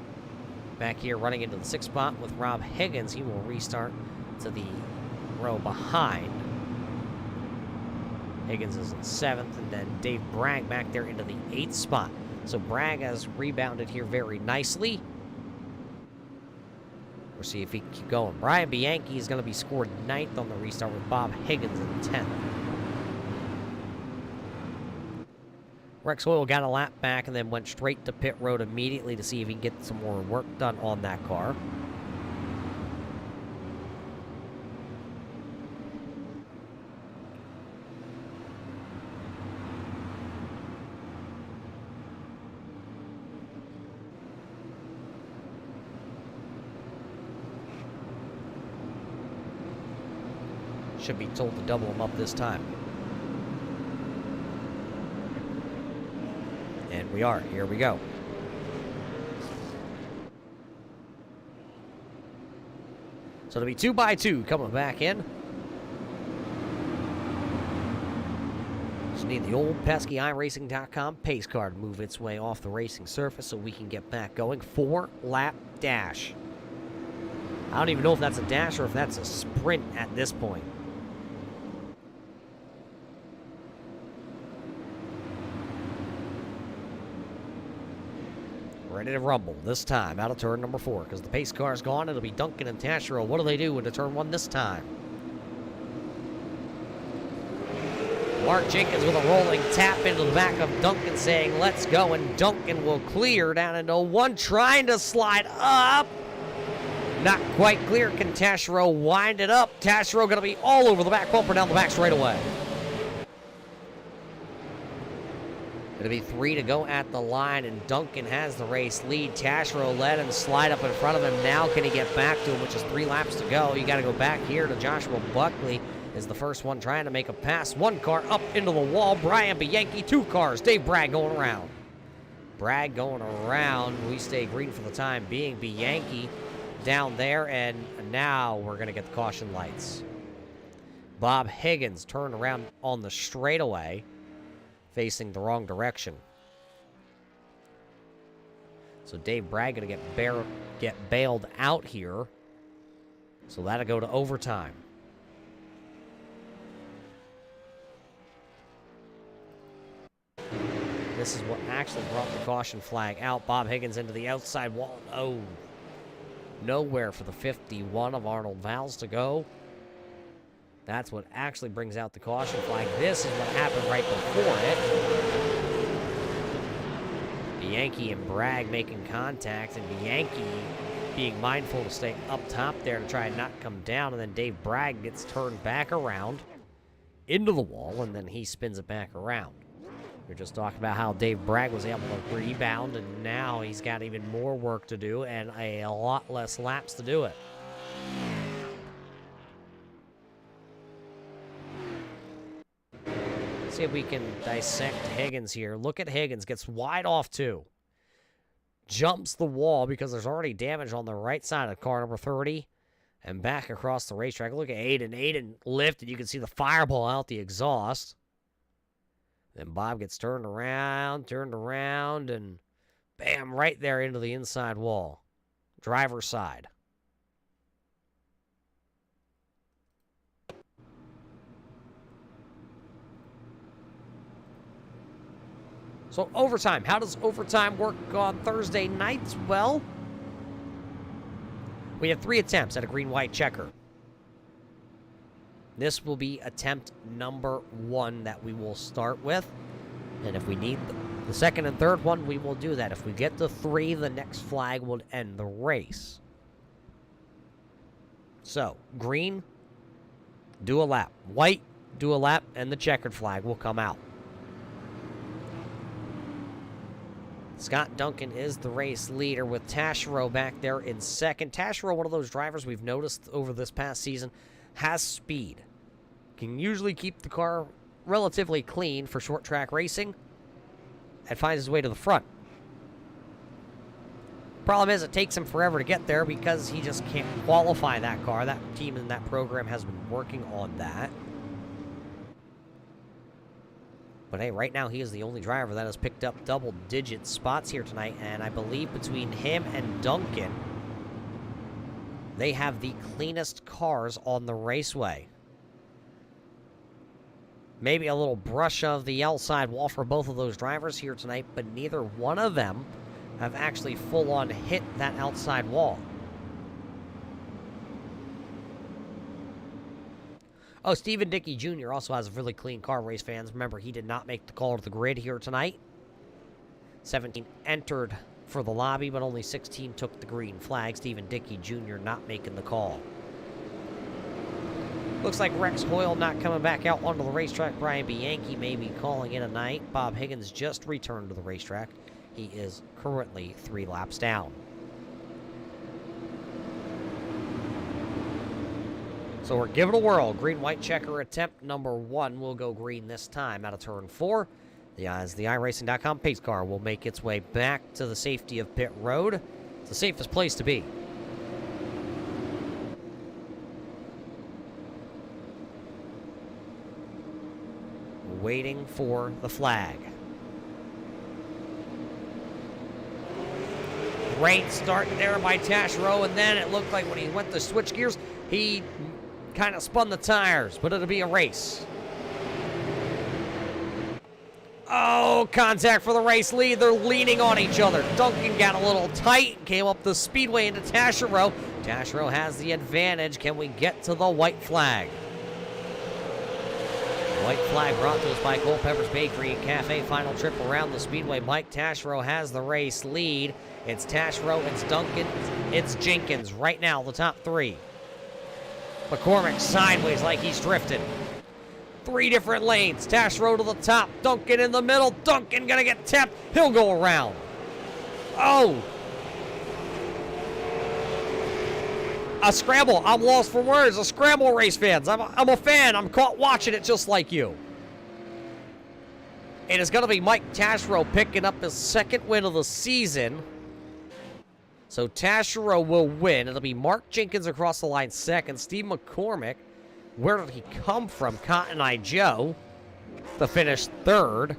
back here running into the 6th spot with Rob Higgins. He will restart to the row behind. Higgins is in 7th, and then Dave Bragg back there into the 8th spot. So Bragg has rebounded here very nicely. We'll see if he can keep going. Brian Bianchi is going to be scored 9th on the restart with Bob Higgins in 10th. Rex Hoyle got a lap back and then went straight to pit road immediately to see if he can get some more work done on that car. should be told to double him up this time. And we are. Here we go. So it'll be 2x2 coming back in. Just need the old pesky iRacing.com pace car to move its way off the racing surface so we can get back going. 4-lap dash. I don't even know if that's a dash or if that's a sprint at this point. Ready to rumble this time out of turn number 4 because the pace car's gone. It'll be Duncan and Taschereau. What do they do into turn 1 this time? Mark Jenkins with a rolling tap into the back of Duncan saying, let's go, and Duncan will clear down into 1, trying to slide up. Not quite clear. Can Taschereau wind it up? Taschereau going to be all over the back bumper down the back straightaway. It'll be 3 to go at the line, and Duncan has the race lead. Taschereau let him slide up in front of him. Now can he get back to him, which is 3 laps to go. You got to go back here to Joshua Buckley is the first one trying to make a pass. 1 car up into the wall. Brian Bianchi, 2 cars. Dave Bragg going around. Bragg going around. We stay green for the time being. Bianchi down there, and now we're going to get the caution lights. Bob Higgins turned around on the straightaway, facing the wrong direction. So Dave Bragg going to get bailed out here. So that'll go to overtime. This is what actually brought the caution flag out. Bob Higgins into the outside wall. Oh, nowhere for the 51 of Arnold Valls to go. That's what actually brings out the caution flag. This is what happened right before it. Bianchi and Bragg making contact, and Bianchi being mindful to stay up top there to try and not come down, and then Dave Bragg gets turned back around into the wall, and then he spins it back around. We're just talking about how Dave Bragg was able to rebound, and now he's got even more work to do and a lot less laps to do it. Let's see if we can dissect Higgins here. Look at Higgins. Gets wide off, too. Jumps the wall because there's already damage on the right side of car number 30. And back across the racetrack. Look at Aiden. Aiden lifted. You can see the fireball out the exhaust. Then Bob gets turned around, and bam, right there into the inside wall. Driver's side. So overtime. How does overtime work on Thursday nights? Well, we have 3 attempts at a green-white checker. This will be attempt number 1 that we will start with. And if we need the second and third one, we will do that. If we get to 3, the next flag will end the race. So, green, do a lap. White, do a lap, and the checkered flag will come out. Scott Duncan is the race leader with Taschereau back there in second. Taschereau, one of those drivers we've noticed over this past season, has speed. Can usually keep the car relatively clean for short track racing and finds his way to the front. Problem is, it takes him forever to get there because he just can't qualify that car. That team and that program has been working on that. But hey, right now he is the only driver that has picked up double-digit spots here tonight, and I believe between him and Duncan, they have the cleanest cars on the raceway. Maybe a little brush of the outside wall for both of those drivers here tonight, but neither one of them have actually full-on hit that outside wall. Oh, Stephen Dickey Jr. also has a really clean car, race fans. Remember, he did not make the call to the grid here tonight. 17 entered for the lobby, but only 16 took the green flag. Stephen Dickey Jr. not making the call. Looks like Rex Hoyle not coming back out onto the racetrack. Brian Bianchi may be calling in a night. Bob Higgins just returned to the racetrack. He is currently 3 laps down. So we're giving it a whirl. Green-white checker attempt number 1 will go green this time out of turn 4. The iRacing.com pace car will make its way back to the safety of pit road. It's the safest place to be. Waiting for the flag. Great start there by Taschereau, and then it looked like when he went to switch gears, he kind of spun the tires, but it'll be a race. Oh, contact for the race lead. They're leaning on each other. Duncan got a little tight, came up the speedway into Taschereau. Taschereau has the advantage. Can we get to the white flag? White flag brought to us by Culpeper's Bakery and Cafe. Final trip around the speedway. Mike Taschereau has the race lead. It's Taschereau, it's Duncan, it's Jenkins. Right now, the top 3. McCormick sideways like he's drifting. 3 different lanes. Taschereau to the top. Duncan in the middle. Duncan gonna get tapped. He'll go around. Oh! A scramble. I'm lost for words. A scramble, race fans. I'm a fan. I'm caught watching it just like you. And it's going to be Mike Taschereau picking up his 2nd win of the season. So Taschereau will win. It'll be Mark Jenkins across the line 2nd. Steve McCormick, where did he come from? Cotton Eye Joe to finish 3rd.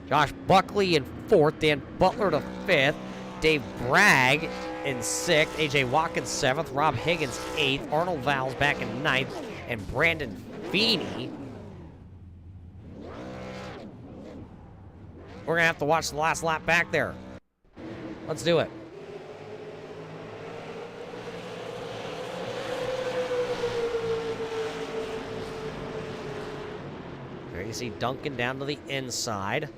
Josh Buckley in 4th. Dan Butler to 5th. Dave Bragg in 6th, AJ Watkins 7th, Rob Higgins 8th, Arnold Valls back in 9th, and Brandon Feeney. We're going to have to watch the last lap back there. Let's do it. There you see Duncan down to the inside.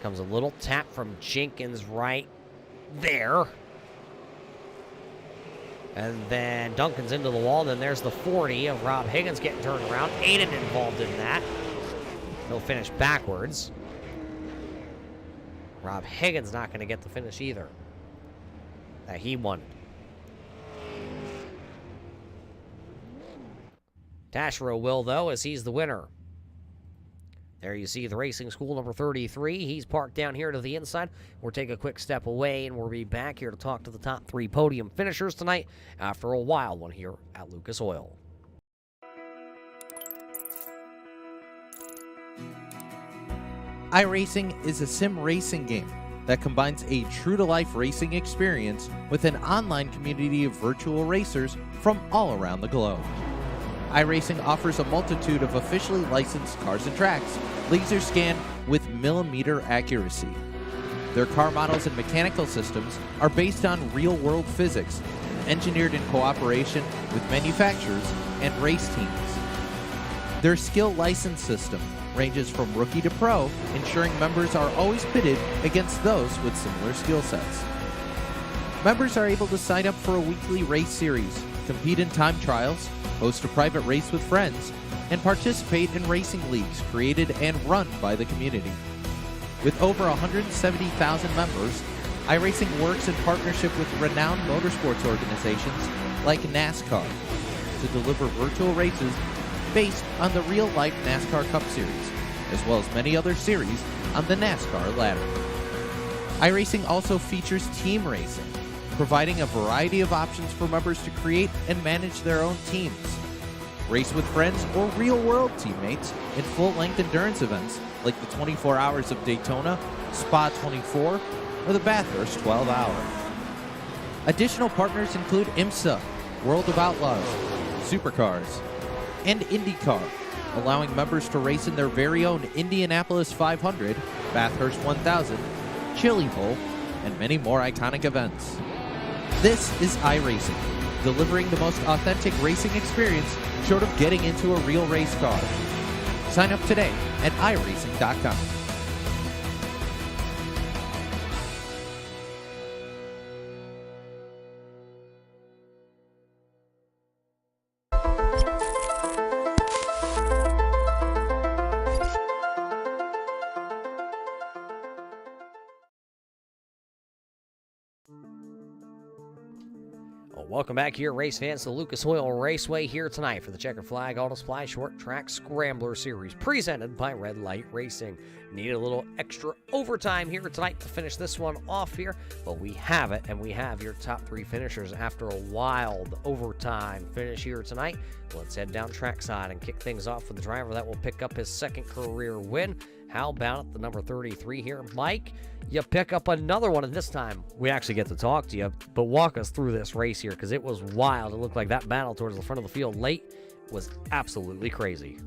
Comes a little tap from Jenkins right there. And then Duncan's into the wall. And then there's the 40 of Rob Higgins getting turned around. Aiden involved in that. He'll finish backwards. Rob Higgins not going to get the finish either. That he won. Taschereau will, though, as he's the winner. There you see the Racing School number 33. He's parked down here to the inside. We'll take a quick step away, and we'll be back here to talk to the top 3 podium finishers tonight after a wild one here at Lucas Oil. iRacing is a sim racing game that combines a true-to-life racing experience with an online community of virtual racers from all around the globe. iRacing offers a multitude of officially licensed cars and tracks, laser scanned with millimeter accuracy. Their car models and mechanical systems are based on real-world physics, engineered in cooperation with manufacturers and race teams. Their skill license system ranges from rookie to pro, ensuring members are always pitted against those with similar skill sets. Members are able to sign up for a weekly race series, compete in time trials, host a private race with friends, and participate in racing leagues created and run by the community. With over 170,000 members, iRacing works in partnership with renowned motorsports organizations like NASCAR to deliver virtual races based on the real-life NASCAR Cup Series, as well as many other series on the NASCAR ladder. iRacing also features team racing, providing a variety of options for members to create and manage their own teams. Race with friends or real-world teammates in full-length endurance events like the 24 Hours of Daytona, Spa 24, or the Bathurst 12-Hour. Additional partners include IMSA, World of Outlaws, Supercars, and IndyCar, allowing members to race in their very own Indianapolis 500, Bathurst 1000, Chili Bowl, and many more iconic events. This is iRacing, delivering the most authentic racing experience short of getting into a real race car. Sign up today at iRacing.com. Well, welcome back here, race fans, to Lucas Oil Raceway here tonight for the Checkered Flag Auto Supply Short Track Scrambler Series presented by Red Light Racing. Need a little extra overtime here tonight to finish this one off here, but we have it, and we have your top 3 finishers after a wild overtime finish here tonight. Let's head down trackside and kick things off with the driver that will pick up his 2nd career win. How about the number 33 here, Mike? You pick up another one, and this time we actually get to talk to you, but walk us through this race here, because it was wild. It looked like that battle towards the front of the field late was absolutely crazy.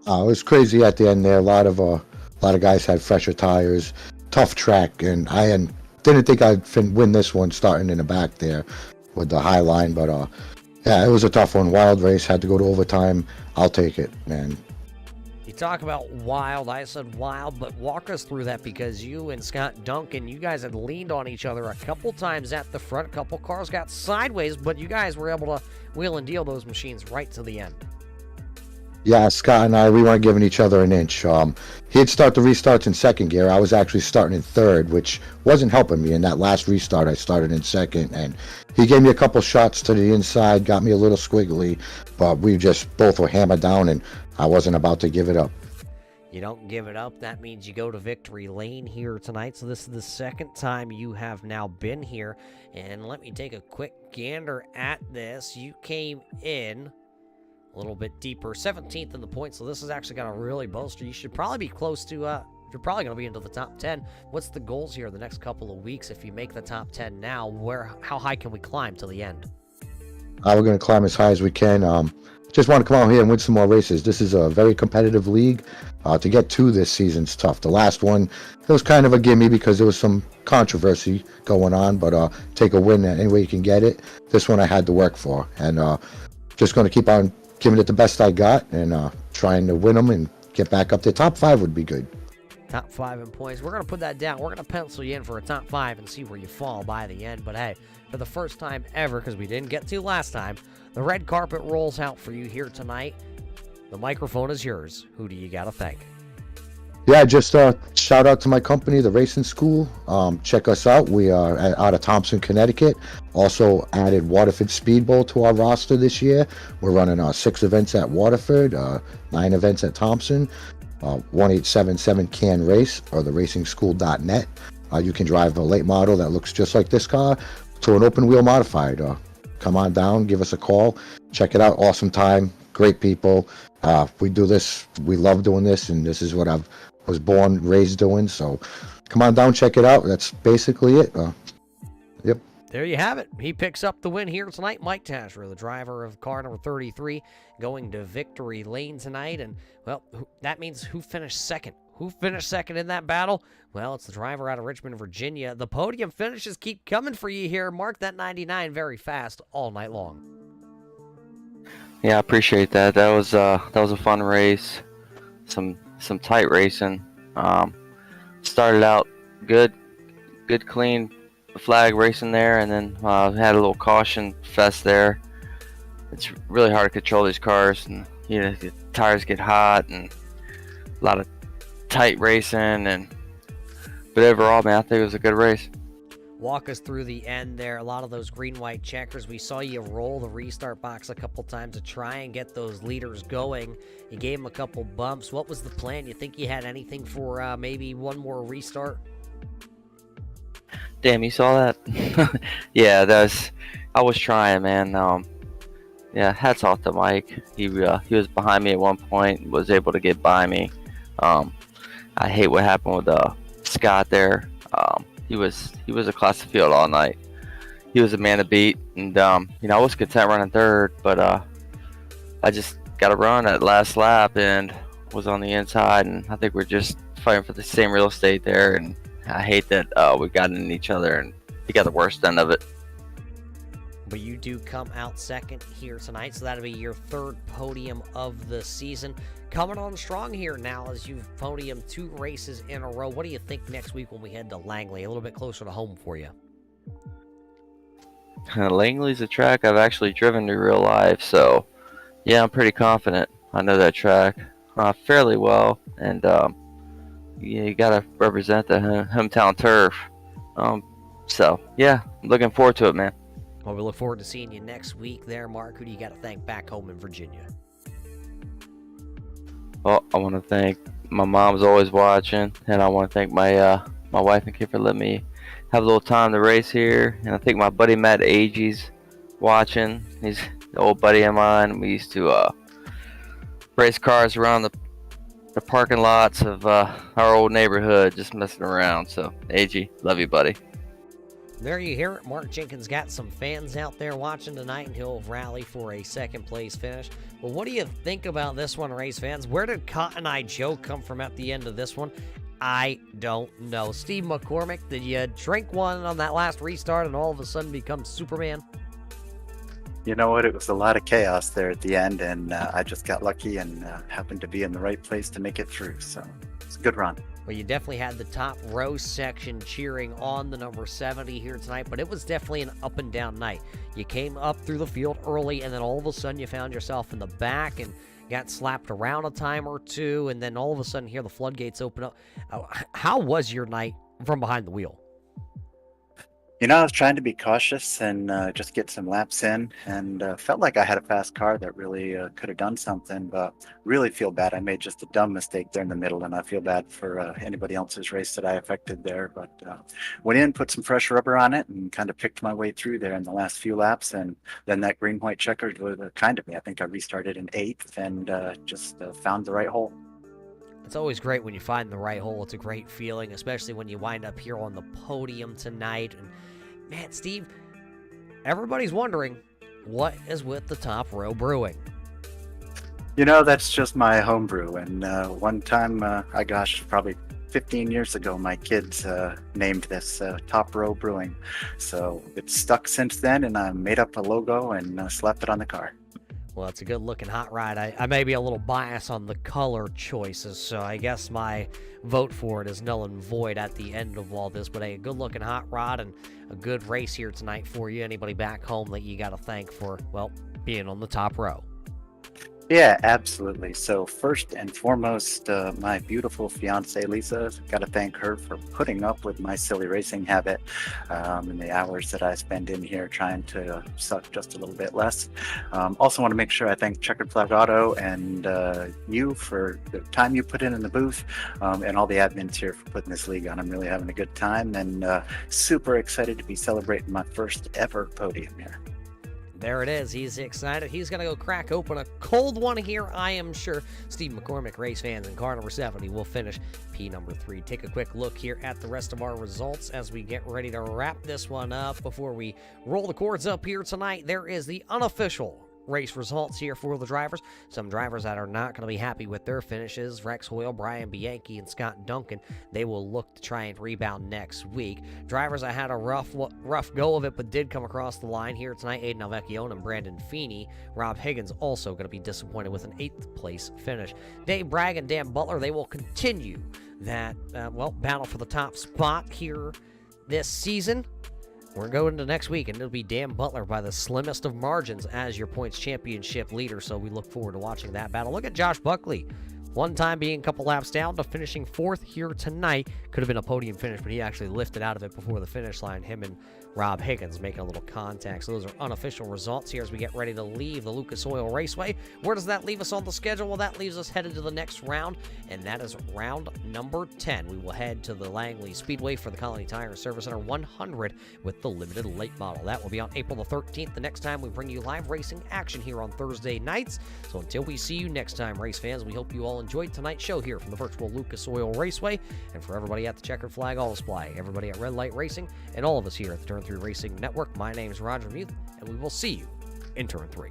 It was crazy at the end there. A lot of guys had fresher tires, tough track, and didn't think I'd win this one starting in the back there with the high line, but yeah, it was a tough one. Wild race, had to go to overtime. I'll take it, man. You talk about wild, I said wild, but walk us through that, because you and Scott Duncan, you guys had leaned on each other a couple times at the front. A couple cars got sideways, but you guys were able to wheel and deal those machines right to the end. Yeah, Scott and I, we weren't giving each other an inch. He'd start the restarts in 2nd gear. I was actually starting in 3rd, which wasn't helping me. In that last restart, I started in 2nd, and he gave me a couple shots to the inside, got me a little squiggly, but we just both were hammered down, and I wasn't about to give it up. You don't give it up. That means you go to victory lane here tonight. So this is the 2nd time you have now been here. And let me take a quick gander at this. You came in a little bit deeper, 17th in the points, so this is actually going to really bolster. You should probably be close to, you're probably going to be into the top 10. What's the goals here the next couple of weeks? If you make the top 10 now, how high can we climb to the end? We're going to climb as high as we can. Just want to come out here and win some more races. This is a very competitive league. To get 2 this season's tough. The last one, it was kind of a gimme because there was some controversy going on, but take a win any way you can get it. This one I had to work for, and just going to keep on giving it the best I got, and trying to win them and get back up there. Top 5 would be good. Top 5 in points. We're going to put that down. We're going to pencil you in for a top 5 and see where you fall by the end. But hey, for the first time ever, because we didn't get to last time, the red carpet rolls out for you here tonight. The microphone is yours. Who do you got to thank? Yeah, just shout out to my company, the Racing School. Check us out. We are out of Thompson, Connecticut. Also added Waterford Speed Bowl to our roster this year. We're running 6 events at Waterford, 9 events at Thompson. 1877 Can Race, or theracingschool.net. You can drive a late model that looks just like this car to an open wheel modified. Come on down, give us a call, check it out. Awesome time, great people. We do this, we love doing this, and this is what I was born, raised doing. So come on down, check it out. That's basically it. Yep. There you have it. He picks up the win here tonight. Mike Tasher, the driver of car number 33, going to victory lane tonight. And, well, that means who finished 2nd? Who finished 2nd in that battle? Well, it's the driver out of Richmond, Virginia. The podium finishes keep coming for you here. Mark that 99 very fast all night long. Yeah, I appreciate that. That was a fun race. Some tight racing. Started out good, clean flag racing there, and then had a little caution fest there. It's really hard to control these cars, and the tires get hot, and a lot of tight racing, but overall, man, I think it was a good race. Walk us through the end there. A lot of those green-white checkers. We saw you roll the restart box a couple times to try and get those leaders going. You gave them a couple bumps. What was the plan? You think you had anything for maybe one more restart? Damn, you saw that? Yeah, I was trying, man. Yeah, hats off to Mike. He was behind me at one point, was able to get by me. I hate what happened with Scott there. He was a class of field all night. He was a man to beat, and I was content running 3rd, but I just got to run at last lap and was on the inside, and I think we're just fighting for the same real estate there, and I hate that we got in each other, and he got the worst end of it. But you do come out 2nd here tonight, so that'll be your 3rd podium of the season. Coming on strong here now as you've podiumed 2 races in a row. What do you think next week when we head to Langley, a little bit closer to home for you? Langley's a track I've actually driven to real life, so yeah, I'm pretty confident. I know that track fairly well, and you gotta represent the hometown turf. So yeah, I'm looking forward to it, man. Well, we look forward to seeing you next week there, Mark. Who do you got to thank back home in Virginia? Well, I want to thank my mom's always watching, and I want to thank my wife and kid for letting me have a little time to race here. And I think my buddy Matt Agee's watching. He's an old buddy of mine. We used to race cars around the parking lots of our old neighborhood, just messing around. So, Agee, love you, buddy. There you hear it. Mark Jenkins got some fans out there watching tonight, and he'll rally for a second-place finish. Well, what do you think about this one, race fans? Where did Cotton Eye Joe come from at the end of this one? I don't know. Steve McCormick, did you drink one on that last restart and all of a sudden become Superman? You know what? It was a lot of chaos there at the end, and I just got lucky and happened to be in the right place to make it through. So it's a good run. Well, you definitely had the top row section cheering on the number 70 here tonight, but it was definitely an up and down night. You came up through the field early, and then all of a sudden you found yourself in the back and got slapped around a time or two, and then all of a sudden here the floodgates open up. How was your night from behind the wheel? You know, I was trying to be cautious and just get some laps in, and felt like I had a fast car that really could have done something, but really feel bad. I made just a dumb mistake there in the middle, and I feel bad for anybody else's race that I affected there. But went in, put some fresh rubber on it, and kind of picked my way through there in the last few laps, and then that green-white checkered was kind of me. I think I restarted in 8th and just found the right hole. It's always great when you find the right hole. It's a great feeling, especially when you wind up here on the podium tonight. And man, Steve, everybody's wondering, what is with the Top Row Brewing? You know, that's just my homebrew. And one time, probably 15 years ago, my kids named this Top Row Brewing. So it's stuck since then, and I made up a logo and slapped it on the car. Well, it's a good-looking hot rod. I may be a little biased on the color choices, so I guess my vote for it is null and void at the end of all this. But a good-looking hot rod and a good race here tonight for you. Anybody back home that you got to thank for, well, being on the top row? Yeah, absolutely. So first and foremost, my beautiful fiance Lisa, got to thank her for putting up with my silly racing habit and the hours that I spend in here trying to suck just a little bit less. Also want to make sure I thank Checkered Flag Auto and you for the time you put in the booth and all the admins here for putting this league on. I'm really having a good time and super excited to be celebrating my first ever podium here. There it is. He's excited. He's going to go crack open a cold one here, I am sure. Steve McCormick, race fans, and car number 70 will finish P number 3. Take a quick look here at the rest of our results as we get ready to wrap this one up. Before we roll the cords up here tonight, there is the unofficial race results here for the drivers. Some drivers that are not going to be happy with their finishes: Rex Hoyle, Brian Bianchi, and Scott Duncan. They will look to try and rebound next week. Drivers that had a rough go of it but did come across the line here tonight: Aiden Alvecchione and Brandon Feeney. Rob Higgins also going to be disappointed with an 8th place finish. Dave Bragg and Dan Butler, they will continue that battle for the top spot here this season. We're going into next week, and it'll be Dan Butler by the slimmest of margins as your points championship leader, so we look forward to watching that battle. Look at Josh Buckley. One time being a couple laps down to finishing 4th here tonight. Could have been a podium finish, but he actually lifted out of it before the finish line. Him and Rob Higgins making a little contact. So those are unofficial results here as we get ready to leave the Lucas Oil Raceway. Where does that leave us on the schedule? Well, that leaves us headed to the next round, and that is round number 10. We will head to the Langley Speedway for the Colony Tire Service Center 100 with the limited late model. That will be on April the 13th, the next time we bring you live racing action here on Thursday nights. So until we see you next time, race fans, we hope you all enjoyed tonight's show here from the virtual Lucas Oil Raceway. And for everybody at the Checkered Flag Auto Supply, everybody at Red Light Racing, and all of us here at the Turn 3 Racing Network, my name is Roger Muth, and we will see you in Turn 3.